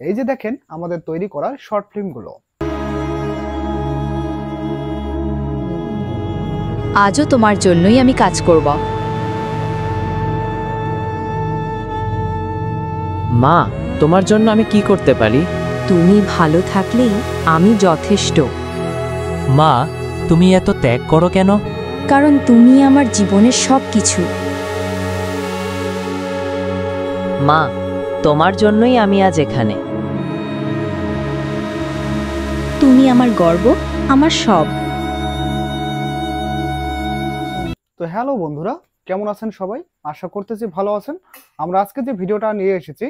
এই যে দেখেন আমাদের তৈরি করা শর্ট ফিল্মগুলো। আজও তোমার জন্যই আমি কাজ করব। মা, তোমার জন্য আমি কি করতে পারি? তুমি ভালো থাকলেই আমি যথেষ্ট। মা, তুমি এত ত্যাগ করো কেন? কারণ তুমি আমার জীবনের সব কিছু। মা, তোমার জন্যই আমি আজ এখানে। তুমি আমার গর্ব, আমার সব। তো হ্যালো বন্ধুরা, কেমন আছেন সবাই? আশা করতেছি ভালো আছেন। আমরা আজকে যে ভিডিওটা নিয়ে এসেছি,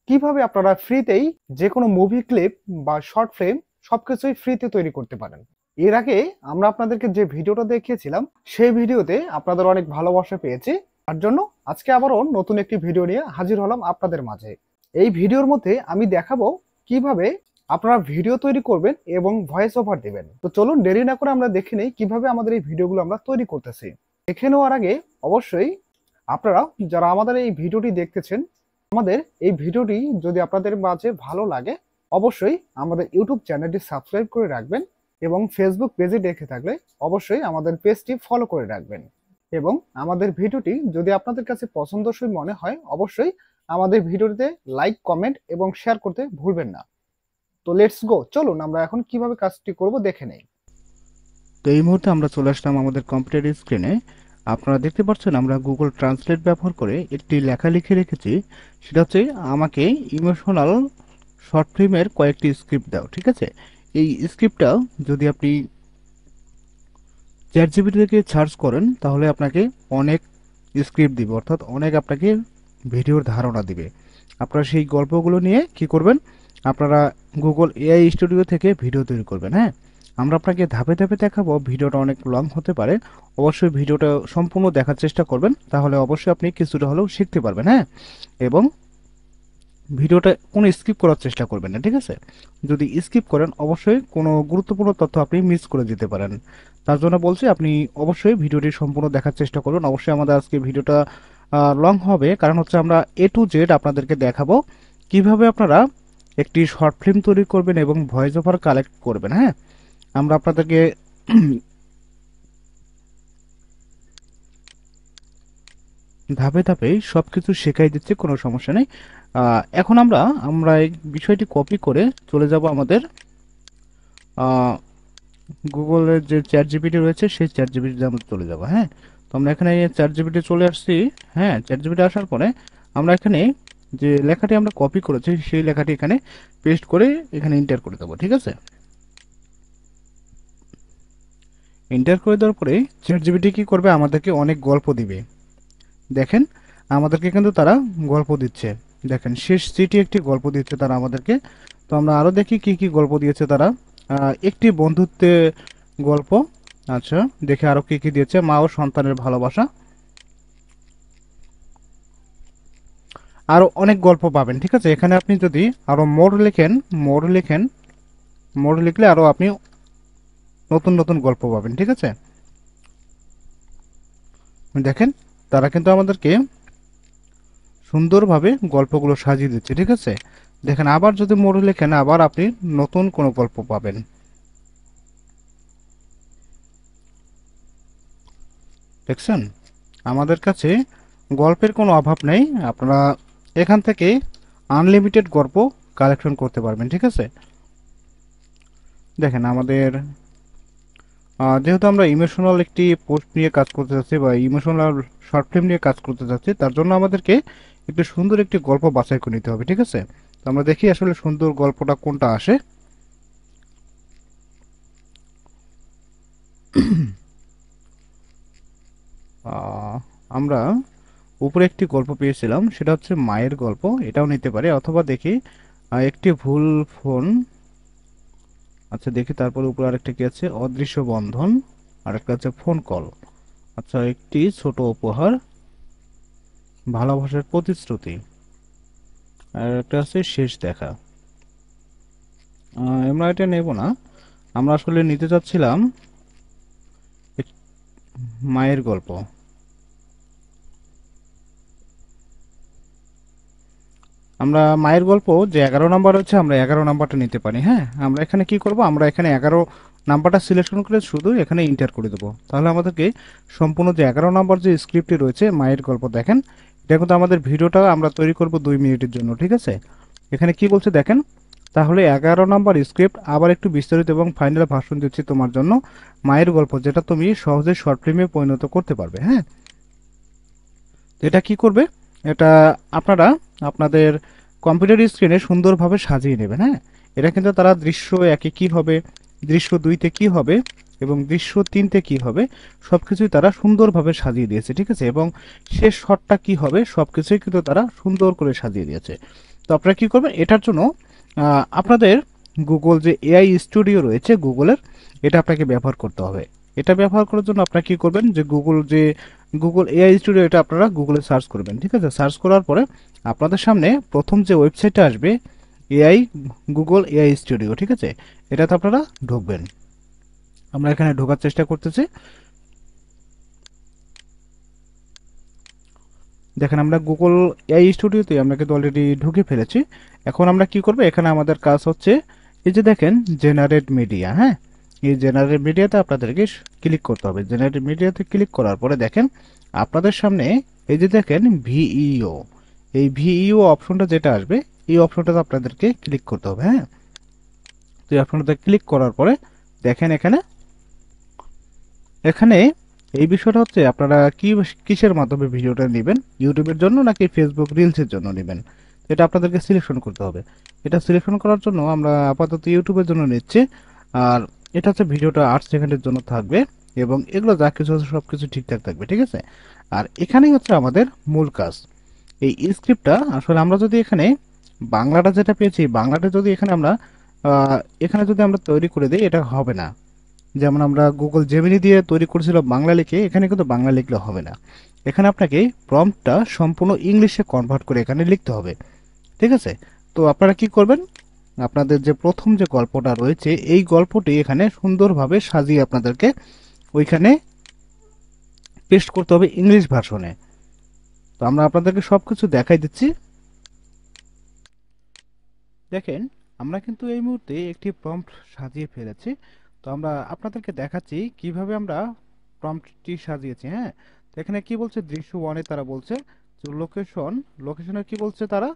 কিভাবে আপনারা ফ্রিতেই যে কোনো মুভি ক্লিপ বা শর্ট ফিল্ম সবকিছুই ফ্রিতে তৈরি করতে পারেন। এর আগে আমরা আপনাদেরকে যে ভিডিওটা দেখিয়েছিলাম, সেই ভিডিওতে আপনাদের অনেক ভালোবাসা পেয়েছি। তার জন্য আজকে আবারও নতুন একটি ভিডিও নিয়ে হাজির হলাম আপনাদের মাঝে। এই ভিডিওর মধ্যে আমি দেখাবো কিভাবে আপনারা ভিডিও তৈরি করবেন এবং ভয়েস ওভার দিবেন। তো চলুন দেরি না করে আমরা দেখে নেই কিভাবে আমাদের এই ভিডিওগুলো আমরা তৈরি করতেছি। দেখে নেওয়ার আগে অবশ্যই আপনারা যারা আমাদের এই ভিডিওটি দেখতেছেন, আমাদের এই ভিডিওটি যদি আপনাদের মাঝে ভালো লাগে অবশ্যই আমাদের ইউটিউব চ্যানেলটি সাবস্ক্রাইব করে রাখবেন এবং ফেসবুক পেজে দেখে থাকলে অবশ্যই আমাদের পেজটি ফলো করে রাখবেন এবং আমাদের ভিডিওটি যদি আপনাদের কাছে পছন্দসই মনে হয় অবশ্যই আমাদের ভিডিওটিতে লাইক, কমেন্ট এবং শেয়ার করতে ভুলবেন না। তো লেটস গো, চলুন আমরা এখন কিভাবে কাজটি করব দেখে নেই। তো এই মুহূর্তে আমরা চলে আসলাম আমাদের কম্পিউটার স্ক্রিনে। আপনারা দেখতে পাচ্ছেন আমরা গুগল ট্রান্সলেট ব্যবহার করে একটি লেখা লিখে রেখেছি। সেটা হচ্ছে আমাকে ইমোশনাল শর্ট ফিল্মের কয়েকটি স্ক্রিপ্ট দাও। ঠিক আছে, এই স্ক্রিপ্টটা যদি আপনি চ্যাট জিপিটি থেকে সার্চ করেন তাহলে আপনাকে অনেক স্ক্রিপ্ট দিবে, অর্থাৎ অনেক আপনাকে ভিডিওর ধারণা দিবে। আপনারা সেই গল্পগুলো নিয়ে কি করবেন, আপনারা গুগল এআই স্টুডিও থেকে ভিডিও তৈরি করবেন। হ্যাঁ, আমরা আপনাকে ধাপে ধাপে দেখাবো। ভিডিওটা অনেক লং হতে পারে, অবশ্যই ভিডিওটা সম্পূর্ণ দেখার চেষ্টা করবেন, তাহলে অবশ্যই আপনি কিছুটা হলেও শিখতে পারবেন। হ্যাঁ, এবং ভিডিওটা কোনো স্কিপ করার চেষ্টা করবেন না। ঠিক আছে, যদি স্কিপ করেন অবশ্যই কোনো গুরুত্বপূর্ণ তথ্য আপনি মিস করে যেতে পারেন। তার জন্য বলছি আপনি অবশ্যই ভিডিওটি সম্পূর্ণ দেখার চেষ্টা করবেন। অবশ্যই আমাদের আজকে ভিডিওটা লং হবে, কারণ হচ্ছে আমরা এ টু জেড আপনাদেরকে দেখাবো কিভাবে আপনারা একটি শর্ট ফিল্ম তৈরি করবেন এবং ভয়েস ওভার কালেক্ট করবেন। হ্যাঁ, আমরা আপনাদেরকে ধাপে ধাপে সবকিছু শেখাই দিচ্ছে, কোনো সমস্যা নেই। এখন আমরা এই বিষয়টি কপি করে চলে যাব আমাদের গুগলের যে চ্যাট জিপিটি রয়েছে সেই চ্যাট জিপিটিতে আমরা চলে যাব। হ্যাঁ, তো আমরা এখানে চ্যাট জিপিটি চলে আসছি। হ্যাঁ, চ্যাট জিপিটি আসার পরে আমরা এখানে যে লেখাটি আমরা কপি করেছি সেই লেখাটি এখানে পেস্ট করে এখানে এন্টার করে দেবো। ঠিক আছে, এন্টার করে দেওয়ার পরে চ্যাট জিপিটি কি করবে, আমাদেরকে অনেক গল্প দিবে। দেখেন আমাদেরকে কিন্তু তারা গল্প দিচ্ছে। দেখেন শেষ চিঠি একটি গল্প দিচ্ছে তারা আমাদেরকে। তো আমরা আরো দেখি কি কি গল্প দিয়েছে তারা। একটি বন্ধুত্বে গল্প। আচ্ছা, দেখে আরো কি কি দিয়েছে। মা ও সন্তানের ভালোবাসা, আরো অনেক গল্প পাবেন। ঠিক আছে, এখানে আপনি যদি আরো মোর লিখলে আরো আপনি নতুন নতুন গল্প পাবেন। ঠিক আছে, দেখেন তারা কিন্তু আমাদেরকে সুন্দরভাবে গল্পগুলো সাজিয়ে দিচ্ছে। ঠিক আছে, দেখেন আবার যদি মোড় লেখেন আবার আপনি নতুন কোনো গল্প পাবেন। দেখছেন আমাদের কাছে গল্পের কোনো অভাব নেই, আপনারা এখান থেকে আনলিমিটেড গল্প কালেকশন করতে পারবেন। ঠিক আছে, দেখেন আমাদের যেহেতু আমরা ইমোশনাল একটি পোস্ট নিয়ে কাজ করতে যাচ্ছি বা ইমোশনাল শর্ট ফিল্ম নিয়ে কাজ করতে যাচ্ছি, তার জন্য আমাদেরকে একটু সুন্দর একটি গল্প বাছাই করে নিতে হবে। ঠিক আছে, তো আমরা দেখি আসলে সুন্দর গল্পটা কোনটা আসে। আমরা উপরে একটি গল্প পেয়েছিলাম, সেটা হচ্ছে মায়ের গল্প, এটাও নিতে পারে। অথবা দেখি একটি ভুল ফোন। আচ্ছা দেখি, তারপরে উপরে আরেকটা কি আছে, অদৃশ্য বন্ধন, আরেকটা আছে ফোন কল। আচ্ছা, একটি ছোট উপহার, ভালোবাসার প্রতিশ্রুতি, আর একটা আছে শেষ দেখা। আমরা এটা নেব না, আমরা আসলে নিতে চাচ্ছিলাম মায়ের গল্প। আমরা মায়ের গল্প যে 11 নাম্বার হচ্ছে আমরা 11 নাম্বারটা নিতে পারি। হ্যাঁ, আমরা এখানে কি করব, আমরা এখানে 11 নাম্বারটা সিলেকশন করে শুধু এখানে এন্টার করে দেবো। তাহলে আমাদেরকে সম্পূর্ণ যে 11 নাম্বার যে স্ক্রিপ্টটি রয়েছে মায়ের গল্প, দেখেন এটা কিন্তু আমাদের ভিডিওটা আমরা তৈরি করব 2 মিনিটের জন্য। ঠিক আছে, এখানে কি বলছে দেখেন, তাহলে 11 নাম্বার স্ক্রিপ্ট আবার একটু বিস্তারিত এবং ফাইনাল ভার্সন দিচ্ছি তোমার জন্য মায়ের গল্প, যেটা তুমি সহজে শর্ট ফিল্মে পরিণত করতে পারবে। হ্যাঁ, তো এটা কি করবে, এটা আপনারা আপনাদের কম্পিউটার স্ক্রিনে সুন্দরভাবে সাজিয়ে নেবেন। হ্যাঁ, এটা কিন্তু তারা দৃশ্য একে কি হবে, দৃশ্য 2-তে কি হবে এবং দৃশ্য 3-তে কি হবে সবকিছুই তারা সুন্দরভাবে সাজিয়ে দিয়েছে। ঠিক আছে, এবং শেষ শটটা কি হবে সবকিছুই কিন্তু তারা সুন্দর করে সাজিয়ে দিয়েছে। তো আপনারা কি করবেন, এটার জন্য আপনাদের গুগল যে এআই স্টুডিও রয়েছে গুগলের, এটা আপনাকে ব্যবহার করতে হবে। এটা ব্যবহার করার জন্য আপনারা কি করবেন, যে গুগল এআই স্টুডিও, এটা আপনারা গুগলে সার্চ করবেন। ঠিক আছে, সার্চ করার পরে আপনাদের সামনে প্রথম যে ওয়েবসাইটটা আসবে গুগল এআই স্টুডিও। ঠিক আছে, এটাতে আপনারা ঢুকবেন। আমরা এখানে ঢোকার চেষ্টা করতেছি। দেখেন আমরা গুগল এআই স্টুডিওতে আমরা কিন্তু অলরেডি ঢুকে ফেলেছি। এখন আমরা কি করব, এখানে আমাদের কাজ হচ্ছে এই যে দেখেন জেনারেট মিডিয়া। হ্যাঁ, এই জেনারেট মিডিয়াতে আপনাদেরকে ক্লিক করতে হবে। জেনারেট মিডিয়াতে ক্লিক করার পরে দেখেন আপনাদের সামনে এই যে দেখেন ভিইও, এই ভিইও অপশনটা যেটা আসবে এই অপশনটাতে আপনাদেরকে ক্লিক করতে হবে। হ্যাঁ, তো এই অপশনটাতে ক্লিক করার পরে দেখেন এখানে এখানে এই বিষয়টা হচ্ছে আপনারা কিসের মাধ্যমে ভিডিওটা নেবেন, ইউটিউবের জন্য নাকি ফেসবুক রিলসের জন্য নেবেন, এটা আপনাদেরকে সিলেকশন করতে হবে। এটা সিলেকশন করার জন্য আমরা আপাতত ইউটিউবের জন্য নিচ্ছি। আর এটা হচ্ছে ভিডিওটা 8 সেকেন্ডের জন্য থাকবে এবং এগুলো যা কিছু আছে সব কিছু ঠিকঠাক থাকবে। ঠিক আছে, আর এখানেই হচ্ছে আমাদের মূল কাজ। এই স্ক্রিপ্টটা আসলে আমরা যদি এখানে বাংলাটা যেটা পেয়েছি, বাংলাটা যদি এখানে আমরা এখানে যদি আমরা তৈরি করে দিই, এটা হবে না। যেমন আমরা গুগল জেমিনি দিয়ে তৈরি করেছিলাম বাংলা লিখে, এখানে কিন্তু বাংলা লিখলে হবে না। এখানে আপনাকে প্রম্পটটা সম্পূর্ণ ইংলিশে কনভার্ট করে এখানে লিখতে হবে। ঠিক আছে, তো আপনারা কি করবেন, আপনাদের যে প্রথম যে গল্পটা রয়েছে এই গল্পটি এখানে সুন্দরভাবে সাজিয়ে আপনাদেরকে ওইখানে পেস্ট করতে হবে ইংলিশ ভার্সনে। তো আমরা আপনাদেরকে সবকিছু দেখাই দিচ্ছি। দেখেন আমরা কিন্তু এই মুহূর্তে একটি প্রম্পট সাজিয়ে ফেলেছি। তো আমরা আপনাদেরকে দেখাচ্ছি কিভাবে আমরা প্রম্পটটি সাজিয়েছি। হ্যাঁ, তো এখানে কি বলছে, দৃশ্য 1-এ তারা বলছে লোকেশনে কি বলছে তারা,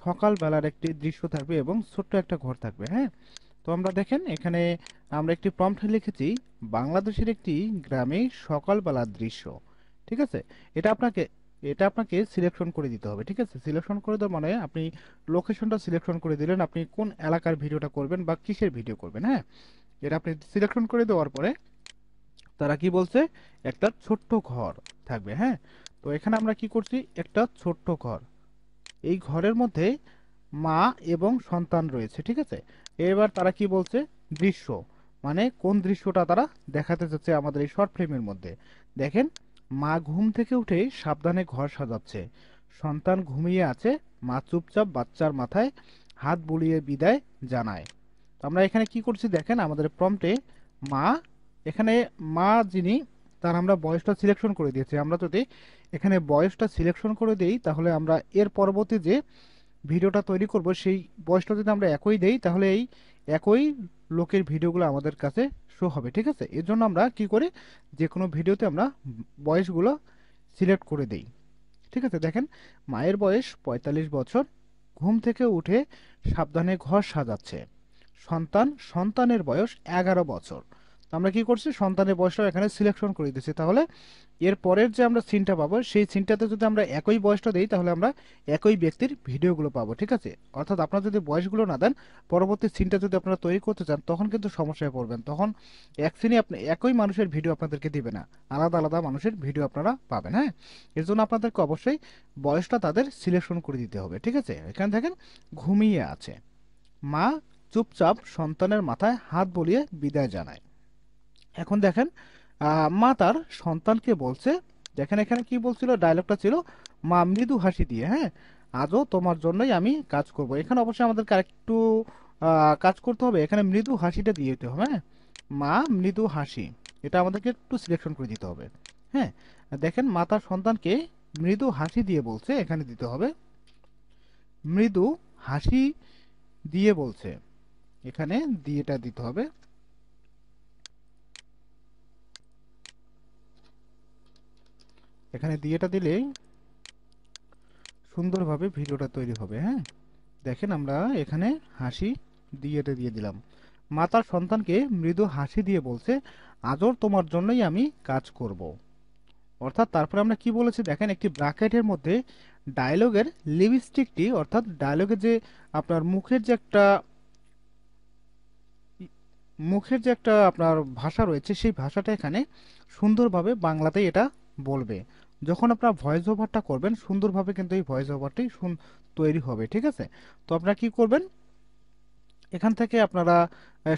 সকালবেলার একটি দৃশ্য থাকবে এবং ছোট্ট একটা ঘর থাকবে। হ্যাঁ, তো আমরা দেখেন এখানে আমরা একটি প্রম্পট লিখেছি, বাংলাদেশের একটি গ্রামে সকালবেলার দৃশ্য। ঠিক আছে, এটা আপনাকে এটা আপনাকে সিলেকশন করে দিতে হবে। ঠিক আছে, সিলেকশন করে দেওয়ার মানে আপনি লোকেশনটা সিলেকশন করে দিলেন, আপনি কোন এলাকার ভিডিওটা করবেন বা কিসের ভিডিও করবেন। হ্যাঁ, এটা আপনি সিলেকশন করে দেওয়ার পরে তারা কি বলছে, একটা ছোট্ট ঘর থাকবে। হ্যাঁ, তো এখানে আমরা কি করছি, একটা ছোট্ট ঘর, এই ঘরের মধ্যে মা এবং সন্তান রয়েছে। ঠিক আছে, এবার তারা কি বলছে, দৃশ্য মানে কোন দৃশ্যটা তারা দেখাতে চাচ্ছে আমাদের এই শর্ট ফিল্মের মধ্যে। দেখেন মা ঘুম থেকে উঠে সাবধানে ঘর সাজাচ্ছে, সন্তান ঘুমিয়ে আছে, মা চুপচাপ বাচ্চার মাথায় হাত বুলিয়ে বিদায় জানায়। তো আমরা এখানে কি করছি দেখেন আমাদের প্রম্পটে মা, এখানে মা যিনি তার আমরা বয়সটা সিলেকশন করে দিয়েছি। আমরা যদি এখানে বয়সটা সিলেকশন করে দেই তাহলে আমরা এর পরবর্তী যে ভিডিওটা তৈরি করব সেই বয়সটা যদি আমরা একই দেই তাহলে এই একই লোকের ভিডিওগুলো আমাদের কাছে শো হবে। ঠিক আছে, এর জন্য আমরা কি করি, যে কোনো ভিডিওতে আমরা বয়সগুলো সিলেক্ট করে দেই। ঠিক আছে, দেখেন মায়ের বয়স 45 বছর, ঘুম থেকে উঠে সাবধানে ঘর সাজাচ্ছে, সন্তানের বয়স 11 বছর। তো আমরা কি করছি, সন্তানের বয়সটা এখানে সিলেকশন করে দিচ্ছি। তাহলে এর পরের যে আমরা সিনটা পাবো সেই সিনটাতে যদি আমরা একই বয়সটা দিই তাহলে আমরা একই ব্যক্তির ভিডিওগুলো পাবো। ঠিক আছে, অর্থাৎ আপনারা যদি বয়সগুলো না দেন, পরবর্তী সিনটা যদি আপনারা তৈরি করতে চান তখন কিন্তু সমস্যায় পড়বেন। তখন এক সিনে আপনি একই মানুষের ভিডিও আপনাদেরকে দিবে না, আলাদা আলাদা মানুষের ভিডিও আপনারা পাবেন। হ্যাঁ, এর জন্য আপনাদেরকে অবশ্যই বয়সটা তাদের সিলেকশন করে দিতে হবে। ঠিক আছে, এখানে দেখেন ঘুমিয়ে আছে, মা চুপচাপ সন্তানের মাথায় হাত বুলিয়ে বিদায় জানায়। এখন দেখেন মা তার সন্তানকে বলছে, দেখেন এখানে কি বলছিল, ডায়লগটা ছিল মা মৃদু হাসি দিয়ে, হ্যাঁ আজও তোমার জন্যই আমি কাজ করব। এখানে অবশ্যই আমাদেরকে আরেকটু কাজ করতে হবে, এখানে মৃদু হাসিটা দিয়ে দিতে হবে। হ্যাঁ, মা মৃদু হাসি, এটা আমাদেরকে একটু সিলেকশন করে দিতে হবে। হ্যাঁ, দেখেন মা তার সন্তানকে মৃদু হাসি দিয়ে বলছে, এখানে দিতে হবে মৃদু হাসি দিয়ে বলছে। এখানে দিয়েটা দিতে হবে। এখানে দিয়েটা দিলে সুন্দরভাবে ভিডিওটা তৈরি হবে। হ্যাঁ, দেখেন আমরা এখানে হাসি দিয়েটা দিয়ে দিলাম। মা তার সন্তানকে মৃদু হাসি দিয়ে বলছে, আজও তোমার জন্যই আমি কাজ করব। অর্থাৎ তারপরে আমরা কি বলেছি দেখেন, একটি ব্র্যাকেটের মধ্যে ডায়লগের লিপস্টিকটি, অর্থাৎ ডায়লগের যে আপনার মুখের যে একটা আপনার ভাষা রয়েছে, সেই ভাষাটা এখানে সুন্দরভাবে বাংলাতে এটা বলবে। যখন আপনারা ভয়েস ওভারটা করবেন সুন্দরভাবে কিন্তু এই ভয়েস ওভারটি তৈরি হবে। ঠিক আছে, তো আপনারা কি করবেন, এখান থেকে আপনারা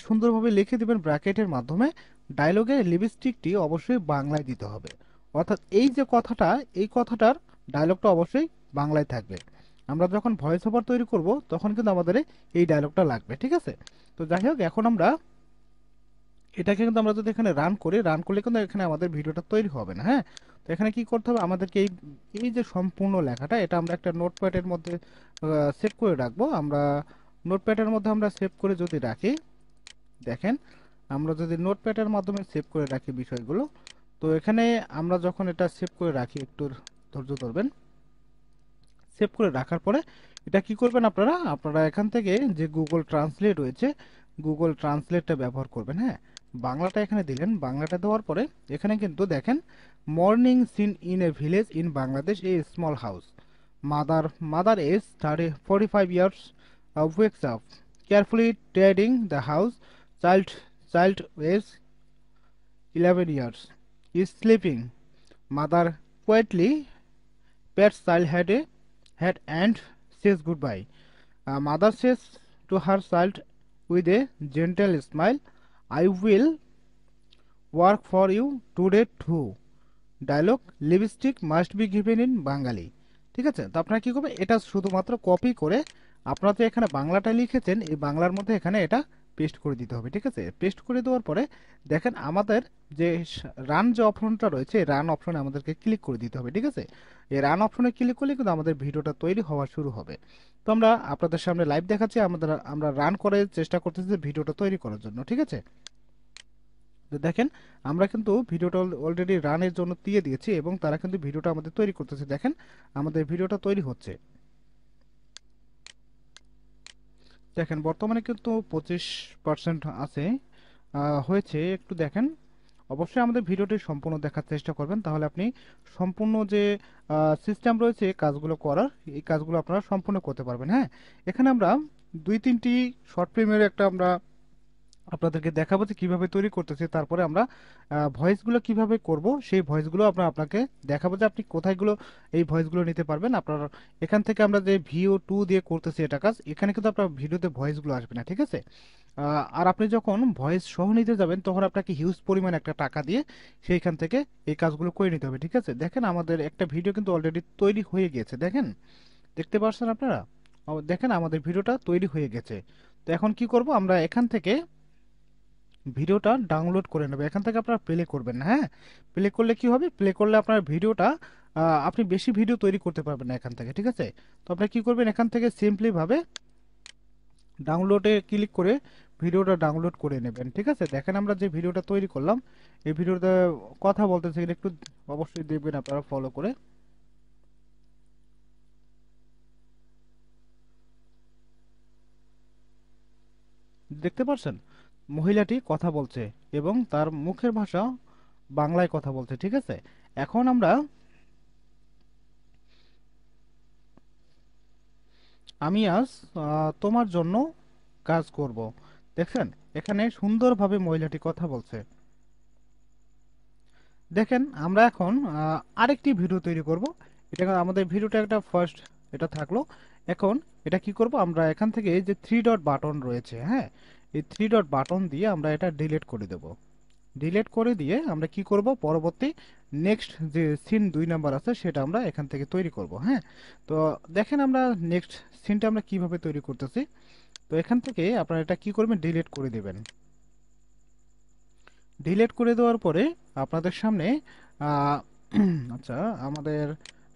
সুন্দরভাবে লিখে দিবেন ব্র্যাকেটের মাধ্যমে, ডায়লগের লিপস্টিকটি অবশ্যই বাংলায় দিতে হবে। অর্থাৎ এই যে কথাটা, এই কথাটার ডায়লগটা অবশ্যই বাংলায় থাকবে। আমরা যখন ভয়েস ওভার তৈরি করব তখন কিন্তু আমাদের এই ডায়লগটা লাগবে। ঠিক আছে, তো যাই হোক, এখন আমরা এটাকে কিন্তু আমরা যদি এখানে রান করলে কিন্তু এখানে আমাদের ভিডিওটা তৈরি হবে না। হ্যাঁ, তো এখানে কি করতে হবে, আমাদেরকে এই যে সম্পূর্ণ লেখাটা, এটা আমরা একটা নোটপ্যাডের মধ্যে সেভ করে রাখবো। আমরা নোটপ্যাডের মধ্যে আমরা সেভ করে যদি রাখি, দেখেন আমরা যদি নোটপ্যাডের মাধ্যমে সেভ করে রাখি বিষয়গুলো, তো এখানে আমরা যখন এটা সেভ করে রাখি, একটু ধৈর্য ধরবেন। সেভ করে রাখার পরে এটা কি করবেন, আপনারা এখান থেকে যে গুগল ট্রান্সলেট রয়েছে, গুগল ট্রান্সলেটটা ব্যবহার করবেন। হ্যাঁ, বাংলাটা এখানে দিলেন। বাংলাটা দেওয়ার পরে এখানে কিন্তু দেখেন, morning scene in a village in Bangladesh a small house, mother age 45 years wakes up carefully tidying the house, child age 11 years is sleeping, mother quietly pets child head and says goodbye. Mother says to her child with a gentle smile, I will work for you today too. Dialogue, lipstick must be given in Bengali. ঠিক আছে, তো আপনারা কি করবেন, এটা শুধুমাত্র copy করে আপনারা যে এখানে বাংলাটা লিখেছেন এই বাংলার মধ্যে এখানে এটা পেস্ট করে দিতে হবে। ঠিক আছে, পেস্ট করে দেওয়ার পরে দেখেন আমাদের যে রান যে অপশনটা রয়েছে, এই রান অপশনে আমাদেরকে ক্লিক করে দিতে হবে। ঠিক আছে, এই রান অপশনে ক্লিক করলে কিন্তু আমাদের ভিডিওটা তৈরি হওয়া শুরু হবে। তো আমরা আপনাদের সামনে লাইভ দেখাচ্ছি, আমরা রান করে চেষ্টা করতেছি ভিডিওটা তৈরি করার জন্য। ঠিক আছে, তো দেখেন আমরা কিন্তু ভিডিওটা অলরেডি রানের জন্য দিয়ে দিয়েছি এবং তারা কিন্তু ভিডিওটা আমাদের তৈরি করতেছে। দেখেন আমাদের ভিডিওটা তৈরি হচ্ছে। দেখেন বর্তমানে কিন্তু 25% আছে, হয়েছে একটু দেখেন। অবশ্যই আমাদের ভিডিওটি সম্পূর্ণ দেখার চেষ্টা করবেন, তাহলে আপনি সম্পূর্ণ যে সিস্টেম রয়েছে কাজগুলো করার, এই কাজগুলো আপনারা সম্পূর্ণ করতে পারবেন। হ্যাঁ, এখানে আমরা 2-3টি শর্ট ফিল্মের একটা আমরা আপনাদেরকে দেখাবো যে কিভাবে তৈরি করতেছি, তারপরে আমরা ভয়েসগুলো কিভাবে করব সেই ভয়েসগুলো আপনাকে দেখাবো যে আপনি কোথায়গুলো এই ভয়েসগুলো নিতে পারবেন। আপনার এখান থেকে আমরা যে VO2 দিয়ে করতেছি এটা কাজ, এখানে কিন্তু আপনার ভিডিওতে ভয়েসগুলো আসবে না। ঠিক আছে, আর আপনি যখন ভয়েস সহ নিতে যাবেন তখন আপনাকে হিউজ পরিমাণ একটা টাকা দিয়ে সেইখান থেকে এই কাজগুলো করে নিতে হবে। ঠিক আছে, দেখেন আমাদের একটা ভিডিও কিন্তু অলরেডি তৈরি হয়ে গেছে। দেখেন, দেখতে পাচ্ছেন আপনারা, দেখেন আমাদের ভিডিওটা তৈরি হয়ে গেছে। তো এখন কি করব, আমরা এখান থেকে ভিডিওটা ডাউনলোড করে নেবে। এখান থেকে আপনারা প্লে করবেন না। হ্যাঁ, প্লে করলে কি হবে, প্লে করলে আপনার ভিডিওটা আপনি বেশি ভিডিও তৈরি করতে পারবেন না এখান থেকে। ঠিক আছে, তো আপনি কি করবেন, এখান থেকে সিম্পলি ভাবে ডাউনলোডে ক্লিক করে ভিডিওটা ডাউনলোড করে নেবেন। ঠিক আছে, দেখেন আমরা যে ভিডিওটা তৈরি করলাম, এই ভিডিওতে কথা বলতেছি, একটু অবশ্যই দেখবেন আপনারা ফলো করে। দেখতে পাচ্ছেন মহিলাটি কথা বলছে এবং তার মুখের ভাষা বাংলায় কথা বলছে। ঠিক আছে, এখন আমি আজ তোমার জন্য কাজ করব। দেখছেন এখানে সুন্দরভাবে মহিলাটি কথা বলছে। দেখেন আমরা এখন আরেকটি ভিডিও তৈরি করব। এটা আমাদের ভিডিওটা একটা ফার্স্ট এটা থাকলো। এখন এটা কি করব, আমরা এখান থেকে যে 3 ডট বাটন রয়েছে, হ্যাঁ, এই 3 ডট বাটন দিয়ে আমরা এটা ডিলিট করে দেব। ডিলিট করে দিয়ে আমরা কি করব, পরবর্তী নেক্সট যে সিন 2 নাম্বার আছে সেটা আমরা এখান থেকে তৈরি করব। হ্যাঁ, তো দেখেন আমরা নেক্সট সিনটা আমরা কিভাবে তৈরি করতেছি। তো এখান থেকে আপনারা এটা কি করবেন, ডিলিট করে দেবেন। ডিলিট করে দেওয়ার পরে আপনাদের সামনে আচ্ছা আমাদের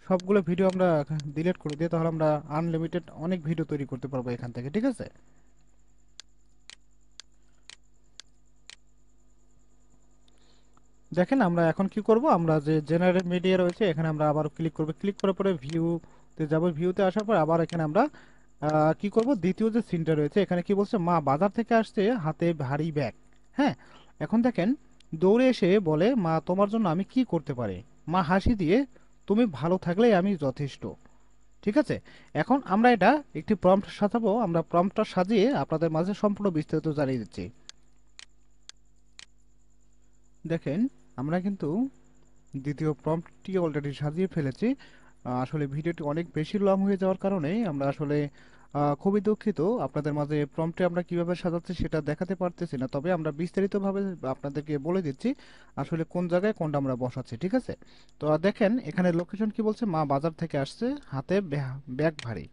সবগুলো ভিডিও আমরা ডিলিট করে দিই, তাহলে আমরা আনলিমিটেড অনেক ভিডিও তৈরি করতে পারবো এখান থেকে, ঠিক আছে? দেখেন আমরা এখন কি করব, আমরা যে জেনারেট মিডিয়া রয়েছে এখানে আমরা আবার ক্লিক করব, ক্লিক করার পরে ভিউতে যাব, ভিউতে আসার পর আবার এখানে আমরা কি করব, দ্বিতীয় যে সিনটা রয়েছে এখানে কি বলছে, মা বাজার থেকে আসছে হাতে ভারী ব্যাগ। হ্যাঁ, এখন দেখেন দৌড়ে এসে বলে, মা তোমার জন্য আমি কি করতে পারি? মা হাসি দিয়ে, তুমি ভালো থাকলেই আমি যথেষ্ট। ঠিক আছে, এখন আমরা এটা একটি প্রম্পট সাজাবো, আমরা প্রম্পটটা সাজিয়ে আপনাদের মাঝে সম্পূর্ণ বিস্তারিত জানিয়ে দিচ্ছি। দেখেন আমরা কিন্তু দ্বিতীয় প্রম্পটটি অলরেডি সাজিয়ে ফেলেছি। আসলে ভিডিওটি অনেক বেশি লং হয়ে যাওয়ার কারণে আমরা আসলে খুবই দুঃখিত, আপনাদের মাঝে প্রম্পটে আমরা কিভাবে সাজাচ্ছি সেটা দেখাতে পারতেছি না, তবে আমরা বিস্তারিতভাবে আপনাদেরকে বলে দিচ্ছি আসলে কোন জায়গায় কোনটা আমরা বসাচ্ছি। ঠিক আছে, তো দেখেন এখানে লোকেশন কি বলছে, মা বাজার থেকে আসছে হাতে ব্যাগ ভারী।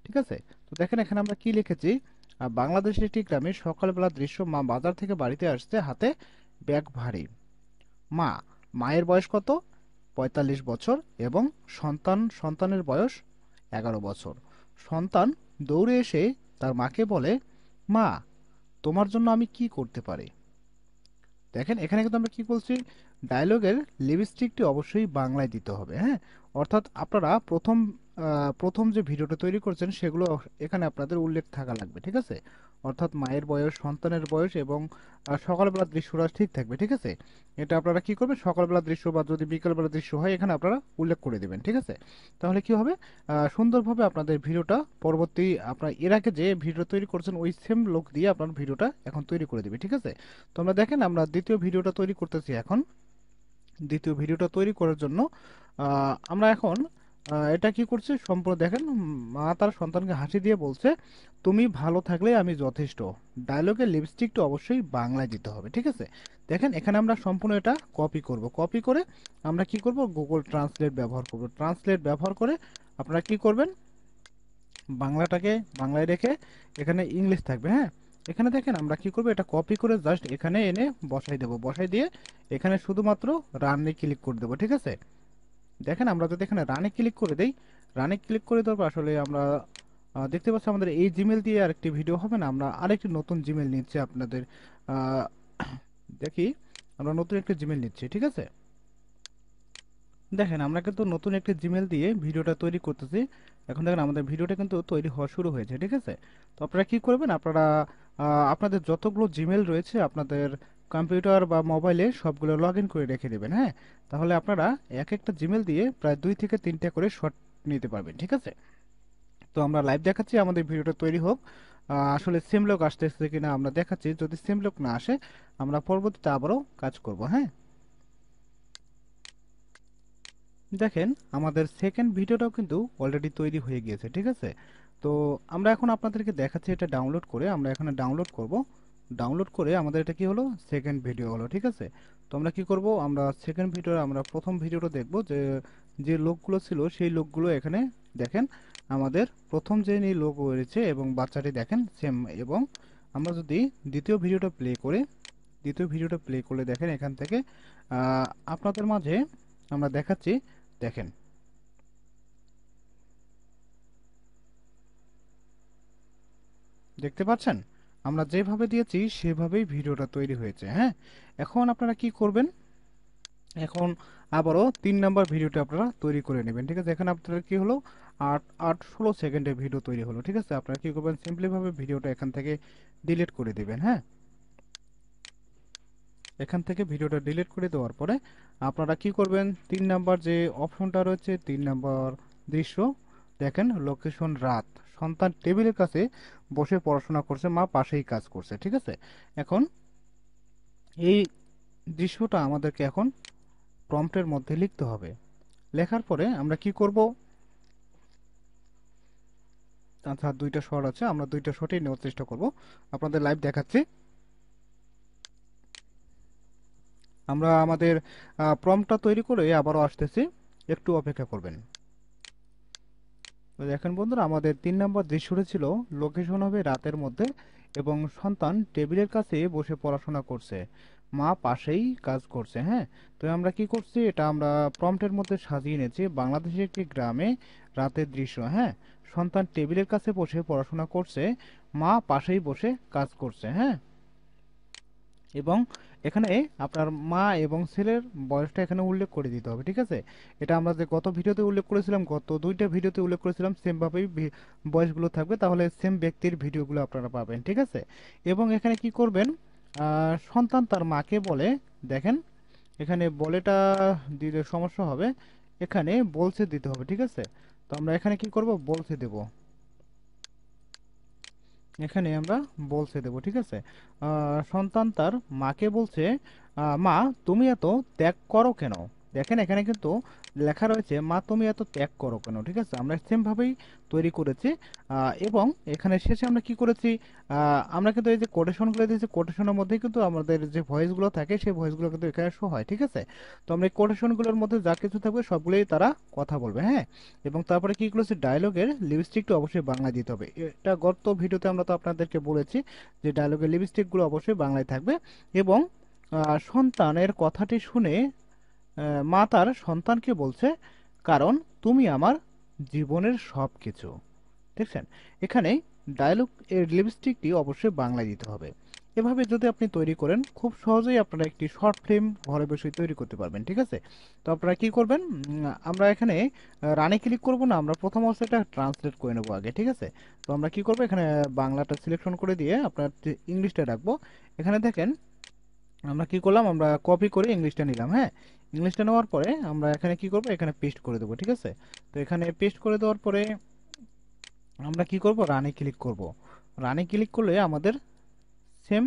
ঠিক আছে, তো দেখেন এখানে আমরা কি লিখেছি, বাংলাদেশের একটি গ্রামে সকালবেলা দৃশ্য, মা বাজার থেকে বাড়িতে আসছে হাতে ব্যাগ ভারী। মা, মায়ের বয়স কত? ৪৫ বছর এবং সন্তানের বয়স ১১ বছর। সন্তান দৌড়ে এসে তার মাকে বলে, মা তোমার জন্য আমি কি করতে পারি? দেখেন এখানে কিন্তু আমরা কি বলছি, ডায়লগের লিপস্টিকটি অবশ্যই বাংলায় দিতে হবে। হ্যাঁ, অর্থাৎ আপনারা প্রথম যে ভিডিওটা তৈরি করছেন সেগুলো এখানে আপনাদের উল্লেখ থাকা লাগবে। ঠিক আছে, অর্থাৎ মায়ের বয়স, সন্তানের বয়স এবং সকালবেলার দৃশ্যটা ঠিক থাকবে। ঠিক আছে, এটা আপনারা কি করবেন, সকালবেলার দৃশ্য বা যদি বিকেলবেলার দৃশ্য হয় এখানে আপনারা উল্লেখ করে দেবেন। ঠিক আছে, তাহলে কি হবে, সুন্দরভাবে আপনাদের ভিডিওটা পরবর্তী আপনার এর আগে যে ভিডিও তৈরি করছেন ওই সেম লোক দিয়ে আপনার ভিডিওটা এখন তৈরি করে দেবে। ঠিক আছে, তো আমরা দেখেন আমরা দ্বিতীয় ভিডিওটা তৈরি করতেছি। এখন দ্বিতীয় ভিডিওটা তৈরি করার জন্য আমরা এখন এটা কি করছি সম্পূর্ণ দেখেন, মা তার সন্তানকে হাসি দিয়ে বলছে, তুমি ভালো থাকলে আমি যথেষ্ট। ডায়লগের লিপস্টিকটা অবশ্যই বাংলায় দিতে হবে। ঠিক আছে, দেখেন এখানে আমরা সম্পূর্ণ এটা কপি করব, কপি করে আমরা কি করব, গুগল ট্রান্সলেট ব্যবহার করব। ট্রান্সলেট ব্যবহার করে আপনারা কি করবেন, বাংলাটাকে বাংলায় রেখে এখানে ইংলিশ থাকবে। হ্যাঁ, এখানে দেখেন আমরা কি করব, এটা কপি করে জাস্ট এখানে এনে বসাই দেব, বসাই দিয়ে এখানে শুধুমাত্র রানে ক্লিক করে দেবো। ঠিক আছে, দেখেন আমরা যদি এখানে রানে ক্লিক করে দেই, রানে ক্লিক করে দেওয়ার পর আসলে আমরা দেখতে পাচ্ছি আমাদের এই জিমেল দিয়ে আরেকটি ভিডিও হবে না, আমরা আরেকটি নতুন জিমেল নিচ্ছি আপনাদের আহ, দেখি আমরা নতুন একটি জিমেল নিচ্ছি। ঠিক আছে, দেখেন আমরা কিন্তু নতুন একটি জিমেল দিয়ে ভিডিওটা তৈরি করতেছি। এখন দেখেন আমাদের ভিডিওটা কিন্তু তৈরি হওয়া শুরু হয়েছে। ঠিক আছে, তো আপনারা কি করবেন, আপনারা আপনাদের যতগুলো জিমেল রয়েছে আপনাদের কম্পিউটার বা মোবাইলে সবগুলো লগ ইন করে রেখে দেবেন। হ্যাঁ, তাহলে আপনারা এক একটা জিমেল দিয়ে প্রায় 2 থেকে 3টা করে শট নিতে পারবেন। ঠিক আছে, তো আমরা লাইভ দেখাচ্ছি আমাদের ভিডিওটা তৈরি হোক, আসলে সেম লোক আসতেছে কিনা আমরা দেখাচ্ছি, যদি সেম লোক না আসে আমরা পরবর্তীতে আবারও কাজ করব। হ্যাঁ, দেখেন আমাদের সেকেন্ড ভিডিওটাও কিন্তু অলরেডি তৈরি হয়ে গিয়েছে। ঠিক আছে, তো আমরা এখন আপনাদেরকে দেখাচ্ছি এটা ডাউনলোড করে, আমরা এখানে ডাউনলোড করব। ডাউনলোড করে আমাদের এটা কি হলো, সেকেন্ড ভিডিও হলো। ঠিক আছে, তো আমরা কি করব, আমরা সেকেন্ড ভিডিও, আমরা প্রথম ভিডিওটা দেখব যে যে লোকগুলো ছিল সেই লোকগুলো এখানে দেখেন, আমাদের প্রথম যে লোক রয়েছে এবং বাচ্চাটি দেখেন সেম। এবং আমরা যদি দ্বিতীয় ভিডিওটা প্লে করে, দ্বিতীয় ভিডিওটা প্লে করলে দেখেন এখান থেকে আপনাদের মাঝে আমরা দেখাচ্ছি। দেখেন দেখতে পাচ্ছেন আমরা যেভাবে দিয়েছি সেভাবেই ভিডিওটা তৈরি হয়েছে। হ্যাঁ, এখন আপনারা কি করবেন, এখন আবারও 3 নাম্বার ভিডিওটা আপনারা তৈরি করে নেবেন। ঠিক আছে, এখানে আপনারা কি হলো, 8-16 সেকেন্ডের ভিডিও তৈরি হলো। ঠিক আছে, আপনারা কি করবেন, সিম্পলি ভাবে ভিডিওটা এখান থেকে ডিলিট করে দিবেন। হ্যাঁ, এখান থেকে ভিডিওটা ডিলিট করে দেওয়ার পরে আপনারা কি করবেন, 3 নাম্বার যে অপশনটা রয়েছে, 3 নাম্বার দৃশ্য, দেখেন লোকেশন রাত, সন্তান টেবিলের কাছে বসে পড়াশোনা করছে, মা পাশেই কাজ করছে। ঠিক আছে, এখন এই দৃশ্যটা আমাদেরকে এখন প্রম্পটের মধ্যে লিখতে হবে। লেখার পরে আমরা কি করব, আচ্ছা 2টা শট আছে, আমরা 2টা শটই নেওয়ার চেষ্টা করব, আপনাদের লাইভ দেখাচ্ছি। আমরা আমাদের প্রম্পটটা তৈরি করে আবারও আসতেছি, একটু অপেক্ষা করবেন। তো দেখেন বন্ধুরা আমাদের 3 নাম্বার দৃশ্যটা ছিল লোকেশন হবে রাতের মধ্যে এবং সন্তান টেবিলের কাছে বসে পড়াশোনা করছে, মা পাশেই কাজ করছে। হ্যাঁ, তো আমরা কি করছি, এটা আমরা প্রম্পটের মধ্যে সাজিয়ে নিয়েছি। বাংলাদেশের একটি গ্রামে রাতের দৃশ্য। হ্যাঁ, সন্তান টেবিলের কাছে বসে পড়াশোনা করছে, মা পাশেই বসে কাজ করছে। হ্যাঁ, এবং এখানে আপনার মা এবং ছেলের বয়সটা এখানে উল্লেখ করে দিতে হবে। ঠিক আছে, এটা আমরা যে গত ভিডিওতে উল্লেখ করেছিলাম, গত দুইটা ভিডিওতে উল্লেখ করেছিলাম, সেমভাবেই বয়সগুলো থাকবে, তাহলে সেম ব্যক্তির ভিডিওগুলো আপনারা পাবেন। ঠিক আছে, এবং এখানে কি করবেন, সন্তান তার মাকে বলে, দেখেন এখানে বলেটা দিলে সমস্যা হবে, এখানে বলছে দিতে হবে। ঠিক আছে, তো আমরা এখানে কি করব, বলছে দেব, এখানে আমরা বলছে দেব। ঠিক আছে, সন্তান তার মাকে বলছে, মা তুমি এত ত্যাগ করো কেন। দেখেন এখানে কিন্তু লেখা রয়েছে, মা তুমি এত ত্যাগ করো কেন। ঠিক আছে, আমরা সেম ভাবেই তৈরি করেছি। এবং এখানে শেষে আমরা কি করেছি, আমরা কিন্তু এই যে কোটেশনগুলো দিয়েছি, কোটেশনের মধ্যে কিন্তু আমাদের যে ভয়েসগুলো থাকে সেই ভয়েসগুলো কিন্তু এখানে শো হয়। ঠিক আছে, তো আমরা এই কোটেশনগুলোর মধ্যে যা কিছু থাকবে সবগুলোই তারা কথা বলবে। হ্যাঁ, এবং তারপরে কি করেছি, ডায়লগের লিপস্টিকটা অবশ্যই বাংলা দিতে হবে। এটা গত ভিডিওতে আমরা তো আপনাদেরকে বলেছি যে ডায়লগের লিপস্টিকগুলো অবশ্যই বাংলায় থাকবে। এবং সন্তানের কথাটি শুনে মা তার সন্তানকে বলছে, কারণ তুমি আমার জীবনের সব কিছু। দেখছেন, এখানে ডায়লগ এর লিপস্টিকটি অবশ্যই বাংলায় দিতে হবে। এভাবে যদি আপনি তৈরি করেন, খুব সহজেই আপনারা একটি শর্ট ফিল্ম ঘরে বসে তৈরি করতে পারবেন। ঠিক আছে, তো আপনারা কি করবেন, আমরা এখানে রানে ক্লিক করব না, আমরা প্রথম অবস্থায় এটা ট্রান্সলেট করে নেবো আগে। ঠিক আছে, তো আমরা কি করব, এখানে বাংলাটা সিলেকশন করে দিয়ে আপনার ইংলিশটা রাখবো। এখানে দেখেন আমরা কি করলাম, আমরা কপি করে ইংলিশটা নিলাম। হ্যাঁ, ইংলিশটা নেওয়ার পরে আমরা এখানে কি করব, এখানে পেস্ট করে দেবো। ঠিক আছে, তো এখানে পেস্ট করে দেওয়ার পরে আমরা কি করব, রানে ক্লিক করব। রানে ক্লিক করলে আমাদের সেম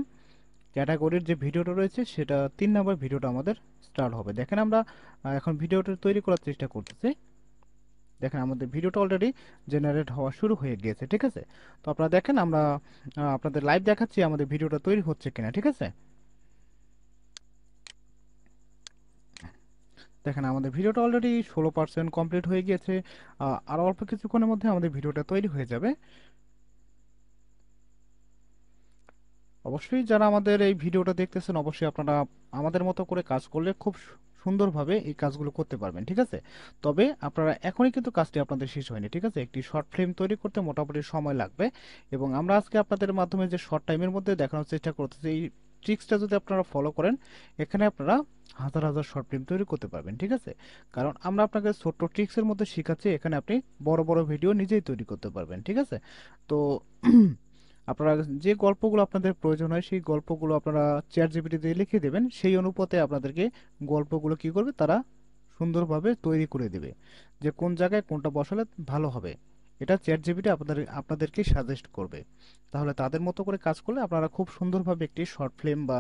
ক্যাটাগরির যে ভিডিওটা রয়েছে সেটা 3 নম্বর ভিডিওটা আমাদের স্টার্ট হবে। দেখেন আমরা এখন ভিডিওটা তৈরি করার চেষ্টা করতেছি। দেখেন আমাদের ভিডিওটা অলরেডি জেনারেট হওয়া শুরু হয়ে গিয়েছে। ঠিক আছে, তো আপনারা দেখেন আমরা আপনাদের লাইভ দেখাচ্ছি আমাদের ভিডিওটা তৈরি হচ্ছে কিনা। ঠিক আছে, দেখেন আমাদের ভিডিওটা অলরেডি 16% কমপ্লিট হয়ে গিয়েছে। আর অল্প কিছুক্ষণের মধ্যে আমাদের ভিডিওটা তৈরি হয়ে যাবে। অবশ্যই যারা আমাদের এই ভিডিওটা দেখতেছেন, অবশ্যই আপনারা আমাদের মতো করে কাজ করলে খুব সুন্দরভাবে এই কাজগুলো করতে পারবেন। ঠিক আছে, তবে আপনারা এখনই কিন্তু কাজটি আপনাদের শেষ হয়নি। ঠিক আছে, একটি শর্ট ফিল্ম তৈরি করতে মোটামুটি সময় লাগবে, এবং আমরা আজকে আপনাদের মাধ্যমে যে শর্ট টাইমের মধ্যে দেখানোর চেষ্টা করতেছি, এই ট্রিক্সটা যদি আপনারা ফলো করেন, এখানে আপনারা হাজার হাজার শর্ট ফিল্ম তৈরি করতে পারবেন। ঠিক আছে, কারণ আমরা আপনাকে ছোট্ট ট্রিক্সের মধ্যে শেখাচ্ছি, এখানে আপনি বড় বড় ভিডিও নিজেই তৈরি করতে পারবেন। ঠিক আছে, তো আপনারা যে গল্পগুলো আপনাদের প্রয়োজন হয় সেই গল্পগুলো আপনারা চ্যাট জিপিটিতে লিখে দেবেন, সেই অনুপাতে আপনাদেরকে গল্পগুলো কি করবে, তারা সুন্দরভাবে তৈরি করে দেবে, যে কোন জায়গায় কোনটা বসালে ভালো হবে। এটা চ্যাট জিপিটি আপনাদেরকে সাজেস্ট করবে। তাহলে তাদের মতো করে কাজ করলে আপনারা খুব সুন্দরভাবে একটি শর্ট ফিল্ম বা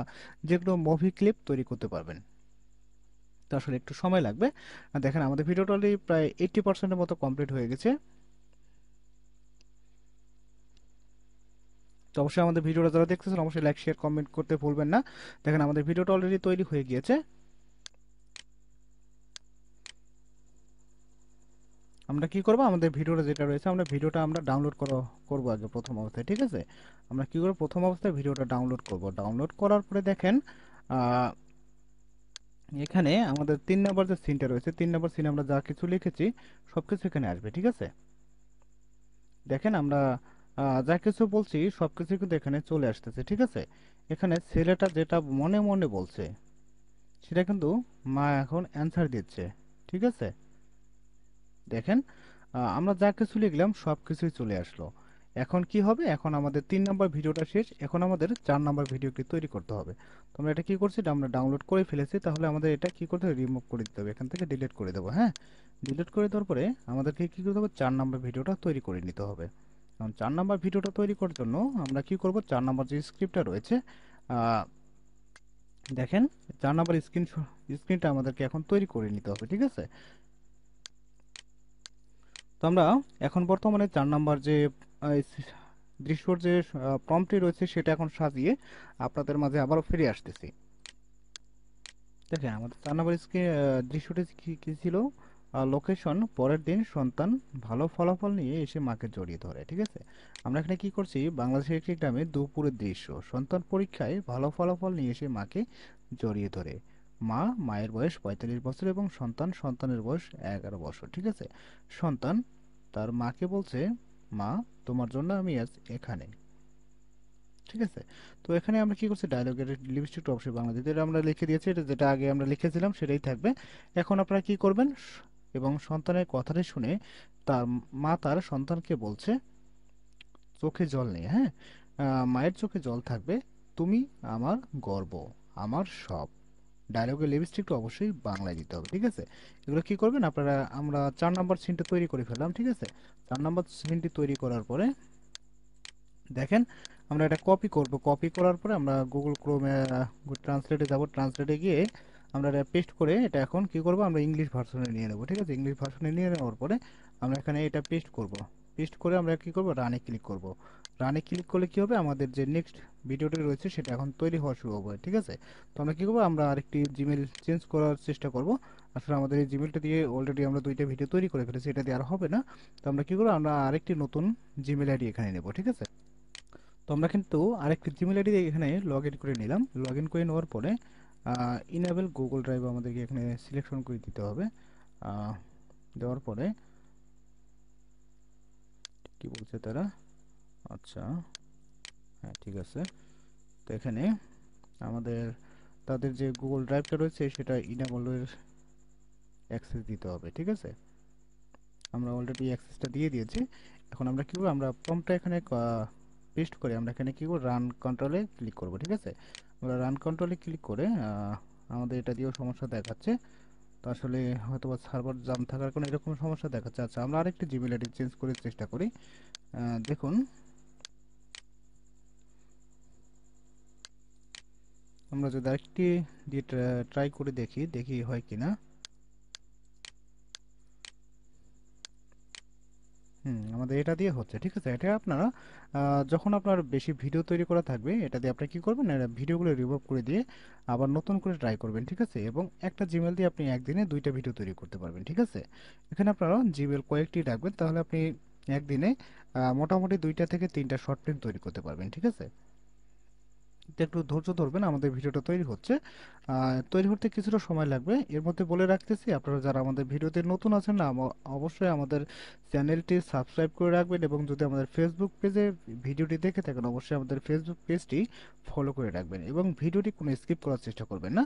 যে কোনো মুভি ক্লিপ তৈরি করতে পারবেন। তো আসলে একটু সময় লাগবে। আর দেখেন আমাদের ভিডিওটা অলরেডি প্রায় 80%-এর মতো কমপ্লিট হয়ে গেছে। তো অবশ্যই আমাদের ভিডিওটা যারা দেখতেছেন অবশ্যই লাইক শেয়ার কমেন্ট করতে ভুলবেন না। দেখেন আমাদের ভিডিওটা অলরেডি তৈরি হয়ে গিয়েছে। আমরা কি করব, আমাদের ভিডিওটা যেটা রয়েছে আমরা ভিডিওটা আমরা ডাউনলোড করব আগে প্রথম অবস্থায়। ঠিক আছে, আমরা কি করব, প্রথম অবস্থায় ভিডিওটা ডাউনলোড করব। ডাউনলোড করার পরে দেখেন এখানে আমাদের 3 নম্বর যে সিনটা রয়েছে, 3 নম্বর সিনে আমরা যা কিছু লিখেছি সবকিছু এখানে আসবে। ঠিক আছে, দেখেন আমরা যা কিছু বলছি সবকিছু কিন্তু এখানে চলে আসতেছে। ঠিক আছে, এখানে ছেলেটা যেটা মনে মনে বলছে সেটা কিন্তু মা এখন অ্যান্সার দিচ্ছে। ঠিক আছে, দেখেন আমরা যা কিছু লিখলাম সব কিছুই চলে আসলো। এখন কি হবে, এখন আমাদের 3 নম্বর ভিডিওটা শেষ, এখন আমাদের 4 নম্বর ভিডিওটি তৈরি করতে হবে। তো আমরা এটা কি করছি, এটা আমরা ডাউনলোড করে ফেলেছি, তাহলে আমাদের এটা কি করতে হবে, রিমুভ করে দিতে হবে, এখান থেকে ডিলিট করে দেবো। হ্যাঁ, ডিলিট করে দেওয়ার পরে আমাদেরকে কি করতে হবে, 4 নম্বর ভিডিওটা তৈরি করে নিতে হবে। এখন 4 নম্বর ভিডিওটা তৈরি করার জন্য আমরা কি করব, 4 নম্বর যে স্ক্রিপ্টটা রয়েছে, দেখেন 4 নম্বর স্ক্রিনটা আমাদেরকে এখন তৈরি করে নিতে হবে। ঠিক আছে, তো আমরা এখন বর্তমানে 4 নম্বর যে দৃশ্যর যে প্রম্পটটি রয়েছে সেটা এখন সাজিয়ে আপনাদের মাঝে আবারও ফিরে আসতেছি। দেখেন আমাদের 4 নম্বর দৃশ্যটি কি কি ছিল, লোকেশন, পরের দিন সন্তান ভালো ফলাফল নিয়ে এসে মাকে জড়িয়ে ধরে। ঠিক আছে, আমরা এখানে কি করছি, বাংলাদেশের একটি গ্রামে দুপুরের দৃশ্য, সন্তান পরীক্ষায় ভালো ফলাফল নিয়ে এসে মাকে জড়িয়ে ধরে। মায়ের বয়স 45 বছর এবং সন্তানের বয়স 11 বছর। ঠিক আছে, সন্তান তার মাকে বলছে, মা, তোমার জন্য আমি আজ এখানে। ঠিক আছে, তো এখানে আমরা কি করছি, ডায়লগের লিপস্টিক অবশ্যই বাংলা দিতে, এটা আমরা লিখে দিয়েছি, এটা যেটা আগে আমরা লিখেছিলাম সেটাই থাকবে। এখন আপনারা কি করবেন, এবং সন্তানের কথাটা শুনে তার সন্তানকে বলছে চোখে জল নেই, হ্যাঁ, মায়ের চোখে জল থাকবে, তুমি আমার গর্ব, আমার সব। ডায়লগের লিপস্টিকটা অবশ্যই বাংলায় দিতে হবে। ঠিক আছে, এগুলো কি করবেন আপনারা, আমরা 4 নম্বর সিনটা তৈরি করে ফেললাম। ঠিক আছে, 4 নম্বর সিনটি তৈরি করার পরে দেখেন আমরা এটা কপি করব, কপি করার পরে আমরা গুগল ক্রোমে ট্রান্সলেটে যাব, ট্রান্সলেটে গিয়ে আমরা এটা পেস্ট করে এটা এখন কি করব, আমরা ইংলিশ ভার্সনে নিয়ে নেব। ঠিক আছে, ইংলিশ ভার্সনে নিয়ে নেওয়ার পরে আমরা এখানে এটা পেস্ট করব, পেস্ট করে আমরা কি করব, রানে ক্লিক করব। রানে ক্লিক করলে কি হবে, আমাদের যে নেক্সট ভিডিওটি রয়েছে সেটা এখন তৈরি হওয়া শুরু হবে। ঠিক আছে, তো আমরা কি করব, আমরা আরেকটি জিমেল চেঞ্জ করার চেষ্টা করব। আসলে আমাদের এই জিমেলটা দিয়ে অলরেডি আমরা 2টা ভিডিও তৈরি করে ফেলেছি, এটা দিয়ে আর হবে না। তো আমরা কি করব, আমরা আরেকটি নতুন জিমেল আইডি এখানে নেব। ঠিক আছে, তো আমরা কিন্তু আরেকটি জিমেল আইডি এখানে লগ ইন করে নিলাম। লগ ইন করে নেওয়ার পরে ইনেবল গুগল ড্রাইভ আমাদেরকে এখানে সিলেকশন করে দিতে হবে। দেওয়ার পরে কি বলছে তারা, আচ্ছা হ্যাঁ ঠিক আছে, তো এখানে আমাদের তাদের যে গুগল ড্রাইভটা রয়েছে সেটা ইনেবলের অ্যাক্সেস দিতে হবে। ঠিক আছে, আমরা অলরেডি অ্যাক্সেসটা দিয়ে দিয়েছি। এখন আমরা কি করব, আমরা প্রম্পটটা এখানে পেস্ট করে আমরা এখানে কি করব, রান কন্ট্রোলে ক্লিক করব। ঠিক আছে, আমরা রান কন্ট্রোলে ক্লিক করে আমাদের এটা দিয়েও সমস্যা দেখাচ্ছে, তো আসলে হয়তো বা সার্ভার জাম থাকার কারণে এরকম সমস্যা দেখাচ্ছে। আচ্ছা, আমরা আরেকটি জিমেল আইডি চেঞ্জ করে চেষ্টা করি। দেখুন, আমরা যদি আরেকটি দিয়ে ট্রাই করে দেখি হয় কিনা। আমাদের এটা দিয়ে হচ্ছে। ঠিক আছে, এটা আপনারা যখন আপনার বেশি ভিডিও তৈরি করা থাকবে এটা দিয়ে আপনি কি করবেন, ভিডিওগুলো রিমুভ করে দিয়ে আবার নতুন করে ট্রাই করবেন। ঠিক আছে, এবং একটা জিমেল দিয়ে আপনি একদিনে 2টা ভিডিও তৈরি করতে পারবেন। ঠিক আছে, এখানে আপনারা জিমেল কয়েকটি রাখবেন, তাহলে আপনি একদিনে মোটামুটি 2টা থেকে 3টা শর্ট ফিল্ম তৈরি করতে পারবেন। ঠিক আছে, তো একটু ধৈর্য ধরবেন, আমাদের ভিডিওটা তৈরি হচ্ছে, তৈরি করতে কিছুটা সময় লাগবে। এর মধ্যে বলে রাখতেছি, আপনারা যারা আমাদের ভিডিওতে নতুন আছেন না, অবশ্যই আমাদের চ্যানেলটি সাবস্ক্রাইব করে রাখবেন, এবং যদি আমাদের ফেসবুক পেজে ভিডিওটি দেখে থাকেন অবশ্যই আমাদের ফেসবুক পেজটি ফলো করে রাখবেন, এবং ভিডিওটি কোনো স্কিপ করার চেষ্টা করবেন না।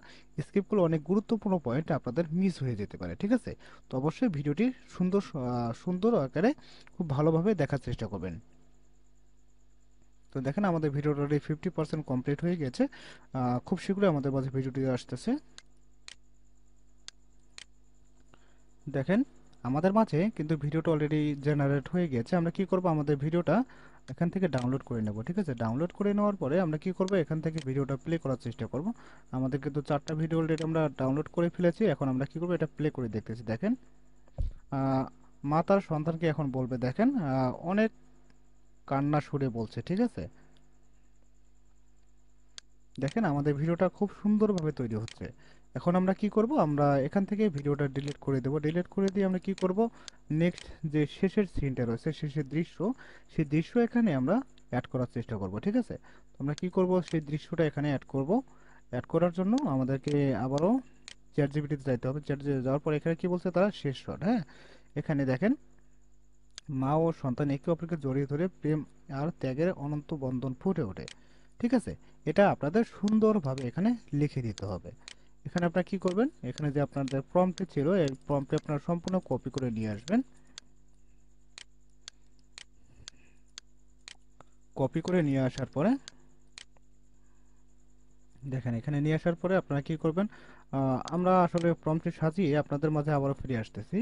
স্কিপ করলে অনেক গুরুত্বপূর্ণ পয়েন্ট আপনাদের মিস হয়ে যেতে পারে। ঠিক আছে, তো অবশ্যই ভিডিওটি সুন্দর আকারে খুব ভালোভাবে দেখার চেষ্টা করবেন। তো দেখেন আমাদের ভিডিওটা অলরেডি 50% কমপ্লিট হয়ে গেছে, খুব শীঘ্রই আমাদের মাঝে ভিডিওটি আসতেছে। দেখেন আমাদের মাঝে কিন্তু ভিডিওটা অলরেডি জেনারেট হয়ে গেছে। আমরা কি করব, আমাদের ভিডিওটা এখান থেকে ডাউনলোড করে নেব। ঠিক আছে, ডাউনলোড করে নেওয়ার পরে আমরা কি করব, এখান থেকে ভিডিওটা প্লে করার চেষ্টা করব। আমাদের কিন্তু 4টা ভিডিও অলরেডি আমরা ডাউনলোড করে ফেলেছি। এখন আমরা কি করব, এটা প্লে করে দেখতেছি। দেখেন মা তার সন্তানকে এখন বলবে, দেখেন অনেক কান্না সুরে বলছে। ঠিক আছে, দেখেন আমাদের ভিডিওটা খুব সুন্দরভাবে তৈরি হচ্ছে। এখন আমরা কি করব, আমরা এখান থেকে ভিডিওটা ডিলিট করে দেব। ডিলিট করে দিয়ে আমরা কি করব, নেক্সট যে শেষের সিনটা রয়েছে, শেষের দৃশ্য, সেই দৃশ্য এখানে আমরা অ্যাড করার চেষ্টা করব। ঠিক আছে, তো আমরা কি করব, সেই দৃশ্যটা এখানে অ্যাড করব। অ্যাড করার জন্য আমাদেরকে আবারও চ্যাট জিপিটিতে যাইতে হবে। চ্যাট যাওয়ার পর এখানে কি বলছে তারা, শেষ শট। হ্যাঁ, এখানে দেখেন মা ও সন্তান একে অপরকে জড়িয়ে ধরে প্রেম আর ত্যাগের অনন্ত বন্ধন ফুটে ওঠে। ঠিক আছে, এটা আপনাদের সুন্দরভাবে এখানে লিখে দিতে হবে। এখানে আপনারা কি করবেন, এখানে যে আপনাদের প্রম্পটে ছিল এই প্রম্পটে আপনারা সম্পূর্ণ কপি করে নিয়ে আসবেন। কপি করে নিয়ে আসার পরে দেখেন এখানে নিয়ে আসার পরে আপনারা কি করবেন, আমরা আসলে প্রম্পটে সাজিয়ে আপনাদের মাঝে আবারও ফিরে আসতেছি।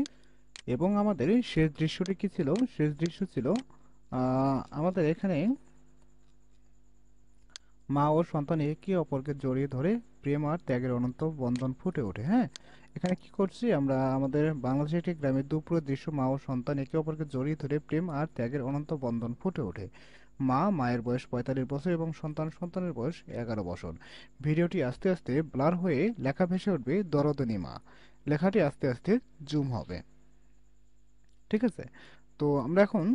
এবং আমাদের শেষ দৃশ্যটি কি ছিল, শেষ দৃশ্য ছিল আমাদের এখানে মা ও সন্তান একে অপরকে জড়িয়ে ধরে প্রেম আর ত্যাগের অনন্ত বন্ধন ফুটে ওঠে। হ্যাঁ, এখানে কি করছি আমরা, আমাদের বাংলাদেশের একটি গ্রামের দুপুরের দৃশ্য, মা ও সন্তান একে অপরকে জড়িয়ে ধরে প্রেম আর ত্যাগের অনন্ত বন্ধন ফুটে ওঠে। মায়ের বয়স 45 বছর এবং সন্তানের বয়স 11 বছর। ভিডিওটি আস্তে আস্তে ব্লার হয়ে লেখা ভেসে উঠবে, দরদিনী মা। লেখাটি আস্তে আস্তে জুম হবে। ঠিক আছে? তো আমরা এখন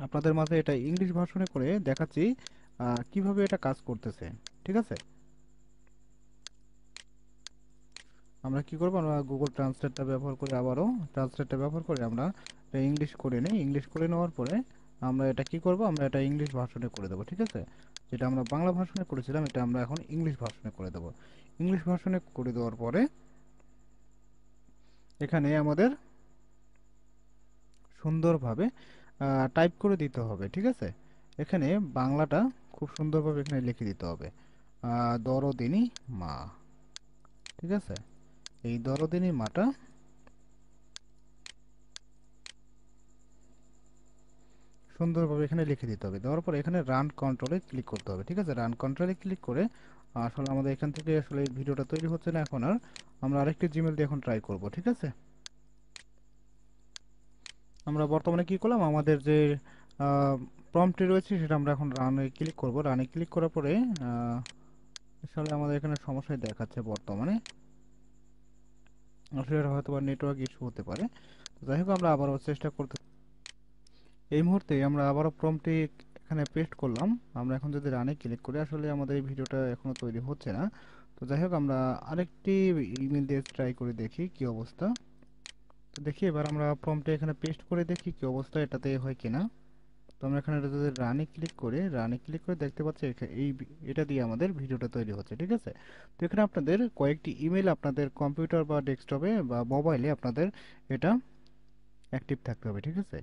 আপনাদের মাঝে এটা ইংলিশ ভার্সনে করে দেখাচ্ছি কিভাবে এটা কাজ করতেছে। ঠিক আছে? আমরা কি করব, আমরা গুগল ট্রান্সলেটটা ব্যবহার করে আবারও ট্রান্সলেটটা ব্যবহার করে আমরা এটা ইংলিশ করে নিই। ইংলিশ করে নেওয়ার পরে আমরা এটা কি করব, আমরা এটা ইংলিশ ভার্সনে করে দেবো। ঠিক আছে? যেটা আমরা বাংলা ভার্সনে করেছিলাম এটা আমরা এখন ইংলিশ ভার্সনে করে দেবো। ইংলিশ ভার্সনে করে দেওয়ার পরে এখানে আমাদের সুন্দরভাবে টাইপ করে দিতে হবে। ঠিক আছে? এখানে বাংলাটা খুব সুন্দরভাবে এখানে লিখে দিতে হবে, দরদিনী মা। ঠিক আছে? এই দরদিনী মাটা সুন্দরভাবে এখানে লিখে দিতে হবে। দেওয়ার পর এখানে রান কন্ট্রোলে ক্লিক করতে হবে। ঠিক আছে? রান কন্ট্রোলে ক্লিক করে আসলে আমাদের এখান থেকে আসলে এই ভিডিওটা তৈরি হচ্ছে না এখন আর, আমরা আরেকটি জিমেল দিয়ে এখন ট্রাই করব। ঠিক আছে? আমরা বর্তমানে কি করলাম, আমাদের যে প্রম্পটটি রয়েছে সেটা আমরা এখন রানে ক্লিক করব। রানে ক্লিক করার পরে আসলে আমাদের এখানে সমস্যায় দেখাচ্ছে বর্তমানে, আসলে হয়তো বা নেটওয়ার্ক ইস্যু হতে পারে। তো যাই হোক, আমরা আবারও চেষ্টা করতে, এই মুহূর্তে আমরা আবারও প্রম্পটটি এখানে পেস্ট করলাম। আমরা এখন যদি রানে ক্লিক করি, আসলে আমাদের এই ভিডিওটা এখনো তৈরি হচ্ছে না। তো যাই হোক, আমরা আরেকটি ইমেল দিয়ে ট্রাই করে দেখি কি অবস্থা। তো দেখি এবার আমরা প্রম্পটে এখানে পেস্ট করে দেখি কি অবস্থা, এটাতে হয় কিনা। তো আমরা এখানে যদি রানে ক্লিক করে দেখতে পাচ্ছি এটা দিয়ে আমাদের ভিডিওটা তৈরি হচ্ছে। ঠিক আছে? তো এখানে আপনাদের কয়েকটি ইমেল আপনাদের কম্পিউটার বা ডেস্কটপে বা মোবাইলে আপনাদের এটা অ্যাক্টিভ থাকতে হবে। ঠিক আছে?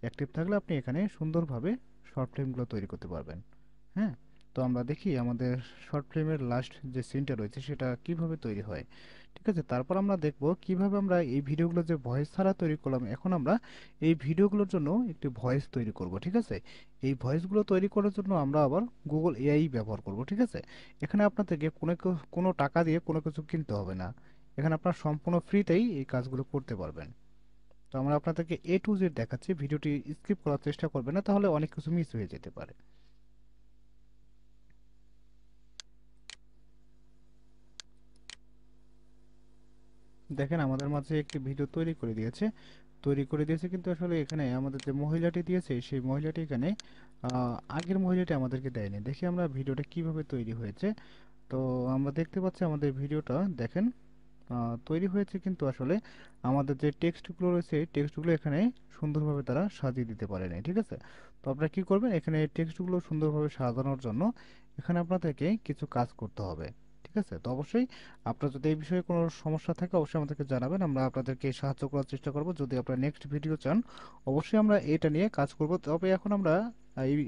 অ্যাক্টিভ থাকলে আপনি এখানে সুন্দরভাবে শর্ট ফিল্মগুলো তৈরি করতে পারবেন। হ্যাঁ, তো আমরা দেখি আমাদের শর্ট ফিল্মের লাস্ট যে সিনটা রয়েছে সেটা কিভাবে তৈরি হয়। ঠিক আছে? তারপর আমরা দেখব কিভাবে আমরা এই ভিডিওগুলো যে ভয়েস ছাড়া তৈরি করলাম, এখন আমরা এই ভিডিওগুলোর জন্য একটি ভয়েস তৈরি করব। ঠিক আছে? এই ভয়েসগুলো তৈরি করার জন্য আমরা আবার গুগল এআই ব্যবহার করব। ঠিক আছে? এখানে আপনাদেরকে কোনো টাকা দিয়ে কোনো কিছু কিনতে হবে না। এখানে আপনার সম্পূর্ণ ফ্রিতেই এই কাজগুলো করতে পারবেন। তো আমরা আপনাদেরকে এ টু জেড দেখাচ্ছি, ভিডিওটি স্কিপ করার চেষ্টা করবেন না, তাহলে অনেক কিছু মিস হয়ে যেতে পারে। দেখেন আমাদের মাঝে একটি ভিডিও তৈরি করে দিয়েছে, কিন্তু আসলে এখানে আমাদের যে মহিলাটি দিয়েছে সেই মহিলাটি এখানে আগের মহিলাটি আমাদেরকে দেয়নি। দেখি আমরা ভিডিওটা কিভাবে তৈরি হয়েছে। তো আমরা দেখতে পাচ্ছি আমাদের ভিডিওটা দেখেন তৈরি হয়েছে, কিন্তু আসলে আমাদের যে টেক্সটগুলো রয়েছে টেক্সটগুলো এখানে সুন্দরভাবে তারা সাজিয়ে দিতে পারে নাই। ঠিক আছে? তো আপনারা কি করবেন, এখানে টেক্সটগুলো সুন্দরভাবে সাজানোর জন্য এখানে আপনাদেরকে কিছু কাজ করতে হবে। ঠিক আছে? তো অবশ্যই আপনার যদি এই বিষয়ে কোনো সমস্যা থাকে অবশ্যই আমাদেরকে জানাবেন, আমরা আপনাদেরকে সাহায্য করার চেষ্টা করব। যদি আপনারা নেক্সট ভিডিও চান অবশ্যই আমরা এটা নিয়ে কাজ করব। তবে এখন আমরা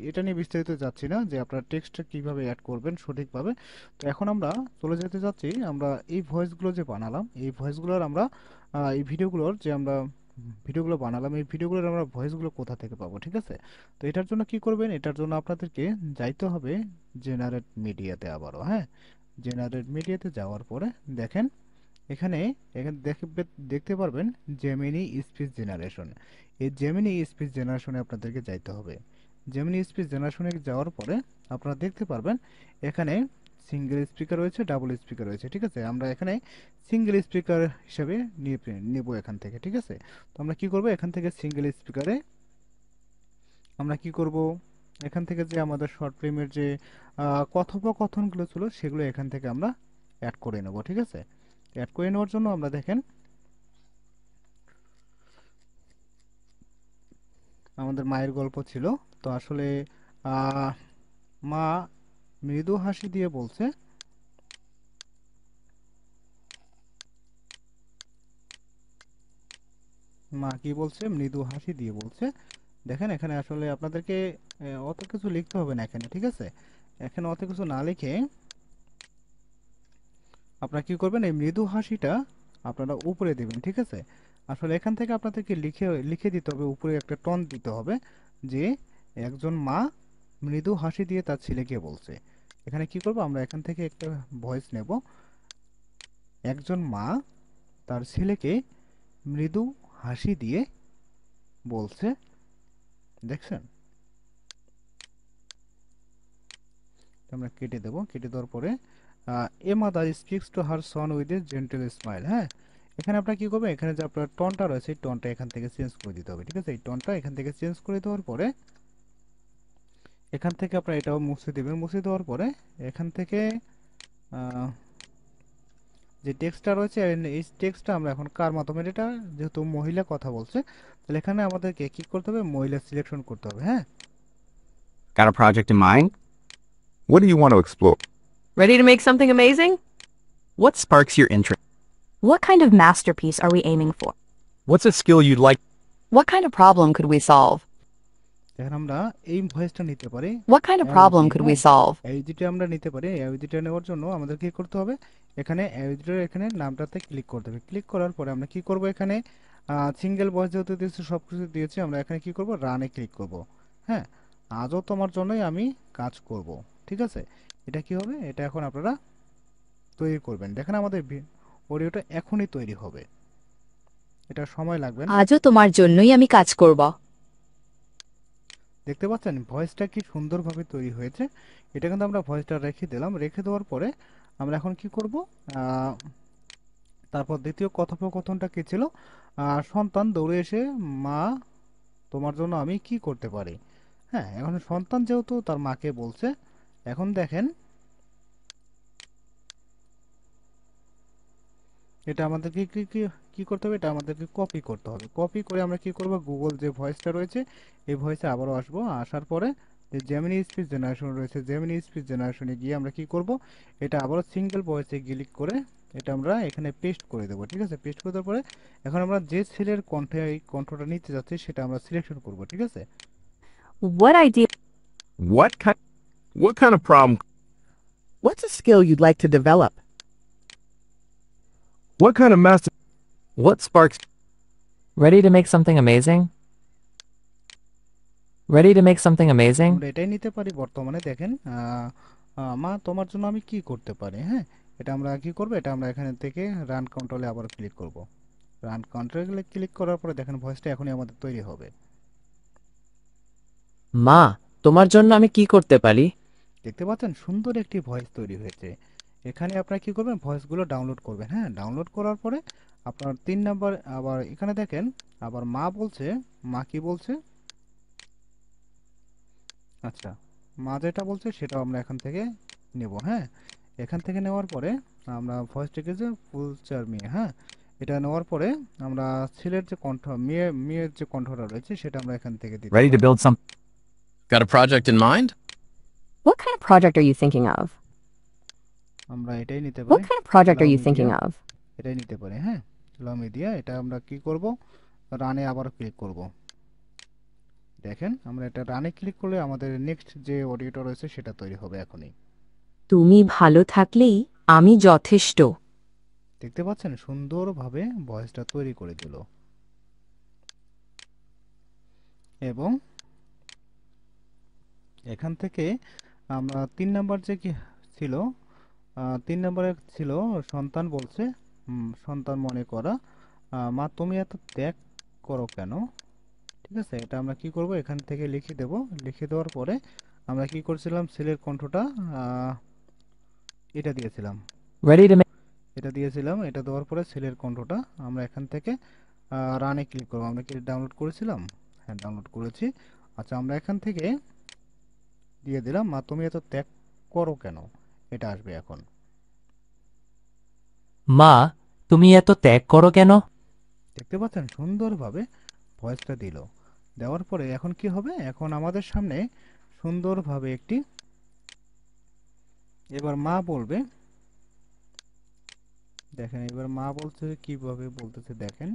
এটা নিয়ে বিস্তারিত যাচ্ছি না যে আপনারা টেক্সটটা কিভাবে অ্যাড করবেন সঠিকভাবে। তো এখন আমরা চলে যেতে যাচ্ছি, আমরা এই ভয়েসগুলো যে বানালাম এই ভয়েসগুলোর আমরা এই ভিডিওগুলোর যে আমরা ভিডিওগুলো বানালাম এই ভিডিওগুলোর আমরা ভয়েসগুলো কোথা থেকে পাবো। ঠিক আছে? তো এটার জন্য কি করবেন, এটার জন্য আপনাদেরকে যাইতে হবে জেনারেট মিডিয়াতে আবারও। হ্যাঁ, জেনারেট মিডিয়াতে যাওয়ার পরে দেখেন এখানে এখানে দেখতে পারবেন জেমিনি স্পিচ জেনারেশন। এই জেমিনি স্পিচ জেনারেশনে আপনাদেরকে যাইতে হবে। জেমিনি স্পিচ জেনারেশনে যাওয়ার পরে আপনারা দেখতে পারবেন এখানে সিঙ্গেল স্পিকার রয়েছে, ডাবল স্পিকার রয়েছে। ঠিক আছে? আমরা এখানে সিঙ্গেল স্পিকার হিসেবে নেব এখান থেকে। ঠিক আছে? তো আমরা কি করব, এখান থেকে সিঙ্গেল স্পিকারে আমরা কি করব, এখান থেকে যে আমাদের শর্ট ফিল্মের যে কথোপকথনগুলো ছিল সেগুলো এখান থেকে আমরা অ্যাড করে নেব। ঠিক আছে? অ্যাড করে নেওয়ার জন্য আমরা দেখেন আমাদের মায়ের গল্প ছিল। তো আসলে আহ, মা মৃদু হাসি দিয়ে বলছে, মা কি বলছে, মৃদু হাসি দিয়ে বলছে। দেখেন এখানে আসলে আপনাদেরকে অত কিছু লিখতে হবে না এখানে। ঠিক আছে? এখানে অত কিছু না লিখে আপনারা কি করবেন, এই মৃদু হাসিটা আপনারা উপরে দিবেন। ঠিক আছে? আসলে এখান থেকে আপনাদেরকে লিখে লিখে দিতে হবে, উপরে একটা টন দিতে হবে যে একজন মা মৃদু হাসি দিয়ে তার ছেলেকে বলছে। এখানে কি করব, আমরা এখান থেকে একটা ভয়েস নেব, একজন মা তার ছেলেকে মৃদু হাসি দিয়ে বলছে। দেখছেন? আমরা কেটে দেব, কেটে দেওয়ার পরে a mother speaks to her son with a gentle smile. হ্যাঁ, এখানে আপনারা কি করবেন, এখানে যে আপনার টোনটা রয়েছে এই টোনটা এখান থেকে চেঞ্জ করে দিতে হবে। ঠিক আছে, এই টোনটা এখান থেকে চেঞ্জ করে দেওয়ার পরে এখান থেকে আপনারা এটাও মুছে দিবেন। মুছে দেওয়ার পরে এখান থেকে আহ, যে টেক্সটটা রয়েছে এই টেক্সটটা আমরা এখন কার মাধ্যমে, এটা যেহেতু মহিলা কথা বলছে তাহলে এখানে আমাদেরকে কি করতে হবে, মহিলা সিলেকশন করতে হবে। হ্যাঁ, Got a project in mind? What do you want to explore? Ready to make something amazing? What sparks your interest? What kind of masterpiece are we aiming for? What's a skill you'd like? What kind of problem could we solve? এখন আমরা এই ভয়েসটা নিতে পারি। What kind of problem could we solve? এডিটে আমরা নিতে পারি। এডিটে নেওয়ার জন্য আমাদের কি করতে হবে, এখানে এডিটর এখানে নামটাতে ক্লিক করতে হবে। ক্লিক করার পরে আমরা কি করব, এখানে সিঙ্গেল ভয়েস যেহেতু দিয়েছি সব কিছু দিয়েছি, আমরা এখানে কি করব, রানে ক্লিক করব। হ্যাঁ, আজও তোমার জন্যই আমি কাজ করব। ঠিক আছে, এটা কি হবে, এটা এখন আপনারা তৈরি করবেন। দেখেন আমাদের অডিওটা এখনই তৈরি হবে, এটা সময় লাগবে না। আজও তোমার জন্যই আমি কাজ করব। দেখতে পাচ্ছেন ভয়েসটা কি সুন্দরভাবে তৈরি হয়েছে। এটা কিন্তু আমরা ভয়েসটা রেখে দিলাম। রেখে দেওয়ার পরে আমরা এখন কি করব, তারপর দ্বিতীয় কথোপকথনটা কি ছিল, সন্তান দৌড়ে এসে মা তোমার জন্য আমি কি করতে পারি। হ্যাঁ, এখন সন্তান যেহেতু তার মাকে বলছে, এখন দেখেন এটা আমাদেরকে কি কি কি করতে হবে, এটা আমাদেরকে কপি করতে হবে। কপি করে আমরা কি করব, গুগল যে ভয়েসটা রয়েছে এই ভয়েসে আবারও আসবো। আসার পরে যে জেমিনি স্পিচ জেনারেশন রয়েছে, জেমিনি স্পিচ জেনারেশনে গিয়ে আমরা কি করব, এটা আবারও সিঙ্গেল ভয়েসে ক্লিক করে এটা আমরা এখানে পেস্ট করে দেবো। ঠিক আছে, পেস্ট করে দেওয়ার পরে এখন আমরা যে ছেলের কণ্ঠে এই কণ্ঠটা নিতে যাচ্ছি সেটা আমরা সিলেকশন করব। ঠিক আছে, What idea What kind of problem? What's a skill you'd like to develop? What kind of master? What sparks? Ready to make something amazing? Ready to make something amazing? আমরা এটাই নিতে পারি। বর্তমানে দেখেন মা তোমার জন্য আমি কি করতে পারি। হ্যাঁ, এটা আমরা কি করব, এটা আমরা এখানে থেকে রান কন্ট্রোলে আবার ক্লিক করব। রান কন্ট্রোলে ক্লিক করার পরে দেখেন ভয়েসটা এখনই আমাদের তৈরি হবে। মা তোমার জন্য আমি কি করতে পারি? দেখতে পাচ্ছেন সুন্দর একটি ভয়েস তৈরি হয়েছে। এখানে আপনারা কি করবেন, ভয়েসগুলো ডাউনলোড করবেন। হ্যাঁ, ডাউনলোড করার পরে আপনার 3 নাম্বার আবার এখানে দেখেন আবার মা বলছে, মা কি বলছে, আচ্ছা মা যেটা বলছে সেটাও আমরা এখান থেকে নেব। হ্যাঁ, এখান থেকে নেওয়ার পরে আমরা ভয়েসটাকে যে ফুলচার মেয়ে, হ্যাঁ এটা নেওয়ার পরে আমরা ছেলের যে কণ্ঠ, মেয়ের যে কণ্ঠটা রয়েছে সেটা আমরা এখান থেকে দিতে Ready to পারি। build some? Got a project in mind? What kind of project are you thinking of? আমরা এটাই নিতে What পারি। kind of project are you Allow thinking media, of? এটাই নিতে পারি। হ্যাঁ, allow media, এটা আমরা কি করব, রানে আবার ক্লিক করব। দেখেন আমরা এটা রানে ক্লিক করলে আমাদের নেক্সট যে অডিওটা রয়েছে সেটা তৈরি হবে এখনই। তুমি ভালো থাকলেই আমি যথেষ্ট। দেখতে পাচ্ছেন সুন্দরভাবে ভয়েসটা তৈরি করে দিল। এবং এখান থেকে আমরা 3 নাম্বার যে কি ছিল, 3 নম্বরে ছিল সন্তান বলছে, সন্তান মনে করা, মা তুমি এত ত্যাগ করো কেন। ঠিক আছে, এটা আমরা কি করব, এখান থেকে লিখে দেব। লিখে দেওয়ার পরে আমরা কি করছিলাম, ছেলের কণ্ঠটা এটা দিয়েছিলাম, Ready to make এটা দিয়েছিলাম। এটা দেওয়ার পরে ছেলের কণ্ঠটা আমরা এখান থেকে রানে ক্লিক করব। আমরা কি ডাউনলোড করেছিলাম, হ্যাঁ ডাউনলোড করেছি। আচ্ছা আমরা এখান থেকে দিয়ে দিলাম, মা তুমি এত ত্যাগ করো কেন, এটা আসবে এখন। মা তুমি এত ত্যাগ করো কেন? দেখতে পাচ্ছেন সুন্দরভাবে ভয়েসটা দিল। দেওয়ার পরে এখন কি হবে, এখন আমাদের সামনে সুন্দরভাবে একটি, এবার মা বলবে, দেখেন এবার মা বলছে কিভাবে বলতেছে দেখেন।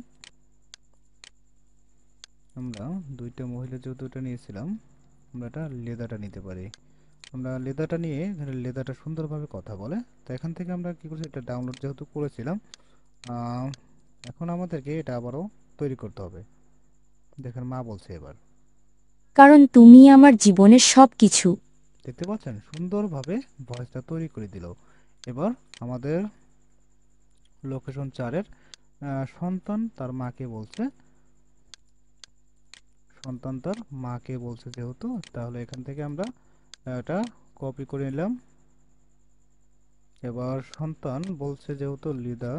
আমরা দুইটা মহিলা যে দুটো নিয়েছিলাম, আমরা এটা লেদাটা নিতে পারি। আমরা লেদাটা নিয়ে এখানে লেদাটা সুন্দরভাবে কথা বলে, তো এখান থেকে আমরা কি করছি, এটা ডাউনলোড যেহেতু করেছিলাম, এখন আমাদেরকে এটা আবারও তৈরি করতে হবে। দেখেন মা বলছে এবার, কারণ তুমি আমার জীবনের সবকিছু। দেখতে পাচ্ছেন সুন্দরভাবে ভয়েসটা তৈরি করে দিল। এবার আমাদের লোকেশন 4-এর সন্তান তার মাকে বলছে, সন্তান তার মাকে বলছে যেহেতু, তাহলে এখান থেকে আমরা এটা কপি করে নিলাম। এবার সন্তান বলছে যেহেতু লিদা,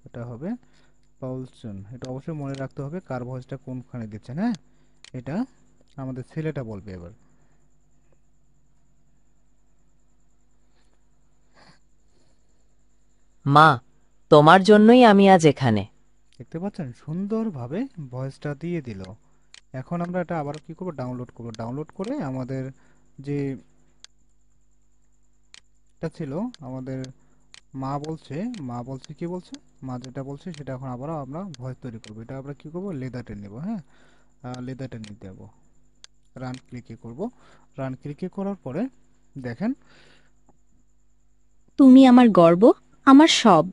এটা হবে পাউলসন, এটা অবশ্যই মনে রাখতে হবে কার ভয়েসটা কোনখানে দিচ্ছেন। হ্যাঁ, এটা আমাদের ছেলেটা বলবে এবার। মা তোমার জন্যই আমি আজ এখানে। দেখতে পাচ্ছেন সুন্দরভাবে ভয়েসটা দিয়ে দিল। এখন আমরা এটা আবার কি করব, ডাউনলোড করব। ডাউনলোড করে আমাদের যে এটা ছিল, আমাদের মা বলছে কি বলছে, মা যেটা বলছে সেটা এখন আবারও আমরা ভয়েস তৈরি করব। এটা আমরা কি করব, লেদারটা নেব। হ্যাঁ, লেদারটা নিতে যাব, রান ক্লিকে করব। রান ক্লিকে করার পরে দেখেন, তুমি আমার গর্ব, আমার সব।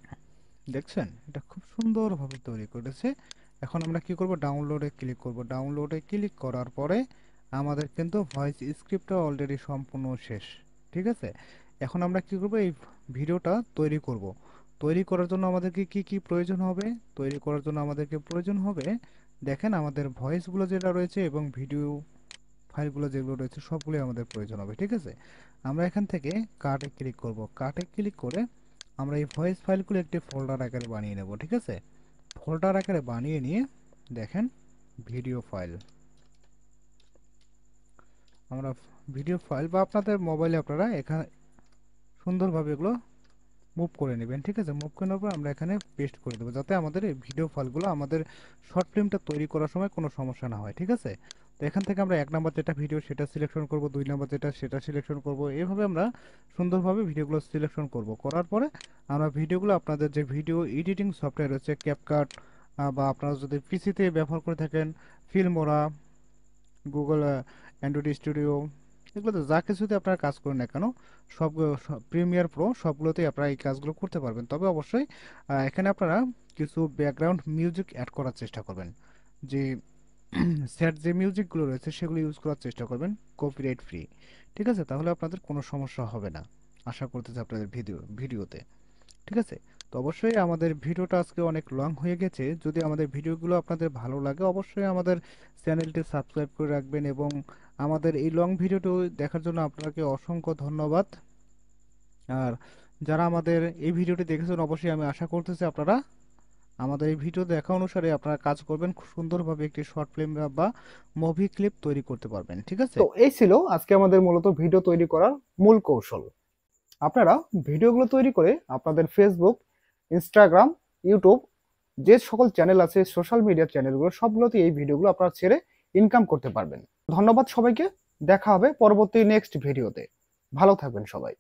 দেখছেন এটা খুব সুন্দরভাবে তৈরি করেছে। এখন আমরা কি করব, ডাউনলোডে ক্লিক করব। ডাউনলোডে ক্লিক করার পরে আমাদের কিন্তু ভয়েস স্ক্রিপ্টটা অলরেডি সম্পূর্ণ শেষ। ঠিক আছে, এখন আমরা কি করব, এই ভিডিওটা তৈরি করব। তৈরি করার জন্য আমাদেরকে কি কি প্রয়োজন হবে, তৈরি করার জন্য আমাদেরকে প্রয়োজন হবে, দেখেন আমাদের ভয়েসগুলো যেটা রয়েছে এবং ভিডিও ফাইলগুলো যেগুলো রয়েছে সবগুলোই আমাদের প্রয়োজন হবে। ঠিক আছে, আমরা এখান থেকে কাটে ক্লিক করব। কাটে ক্লিক করে আমরা এই ভয়েস ফাইলগুলো একটি ফোল্ডার আকারে বানিয়ে নেব। ঠিক আছে, ফোল্ডার আকারে বানিয়ে নিয়ে দেখেন ভিডিও ফাইল, আমরা ভিডিও ফাইল বা আপনাদের মোবাইলে আপনারা এখানে সুন্দরভাবে এগুলো মুভ করে নেবেন। ঠিক আছে, মুভ করে নেওয়ার পর আমরা এখানে পেস্ট করে দেবো, যাতে আমাদের এই ভিডিও ফাইলগুলো আমাদের শর্ট ফিল্মটা তৈরি করার সময় কোনো সমস্যা না হয়। ঠিক আছে, তো এখান থেকে আমরা 1 নাম্বার যেটা ভিডিও সেটা সিলেকশন করব, 2 নাম্বার যেটা সেটা সিলেকশন করব। এইভাবে আমরা সুন্দরভাবে ভিডিওগুলো সিলেকশন করব। করার পরে আমরা ভিডিওগুলো আপনাদের যে ভিডিও এডিটিং সফটওয়্যার রয়েছে ক্যাপকাট, বা আপনারা যদি পিসিতে ব্যবহার করে থাকেন ফিল্মোরা, গুগল অ্যান্ড্রয়েড স্টুডিও, এগুলোতে যা কিছুতে আপনারা কাজ করেন না কেন, সব প্রিমিয়ার প্রো সবগুলোতেই আপনারা এই কাজগুলো করতে পারবেন। তবে অবশ্যই এখানে আপনারা কিছু ব্যাকগ্রাউন্ড মিউজিক অ্যাড করার চেষ্টা করবেন, যে স্যাড যে মিউজিকগুলো রয়েছে সেগুলো ইউজ করার চেষ্টা করবেন কপিরাইট ফ্রি। ঠিক আছে, তাহলে আপনাদের কোনো সমস্যা হবে না আশা করতেছি আপনাদের ভিডিওতে। ঠিক আছে, তো অবশ্যই আমাদের ভিডিওটা আজকে অনেক লং হয়ে গেছে। যদি আমাদের ভিডিওগুলো আপনাদের ভালো লাগে অবশ্যই আমাদের চ্যানেলটি সাবস্ক্রাইব করে রাখবেন, এবং আমাদের এই লং ভিডিওটি দেখার জন্য আপনাকে অসংখ্য ধন্যবাদ। আর যারা আমাদের এই ভিডিওটি দেখেছেন অবশ্যই আমি আশা করতেছি আপনারা আমাদের এই ভিডিও দেখা অনুসারে আপনারা কাজ করবেন, খুব সুন্দরভাবে একটি শর্ট ফিল্ম বা মুভি ক্লিপ তৈরি করতে পারবেন। ঠিক আছে, তো এই ছিল আজকে আমাদের মূলত ভিডিও তৈরি করার মূল কৌশল। আপনারা ভিডিওগুলো তৈরি করে আপনাদের ফেসবুক, ইনস্টাগ্রাম, ইউটিউব যে সকল চ্যানেল আছে, সোশ্যাল মিডিয়া চ্যানেলগুলো সবগুলোতে এই ভিডিওগুলো আপনারা ছেড়ে ইনকাম করতে পারবেন। ধন্যবাদ সবাইকে, দেখা হবে পরবর্তী নেক্সট ভিডিওতে। ভালো থাকবেন সবাই।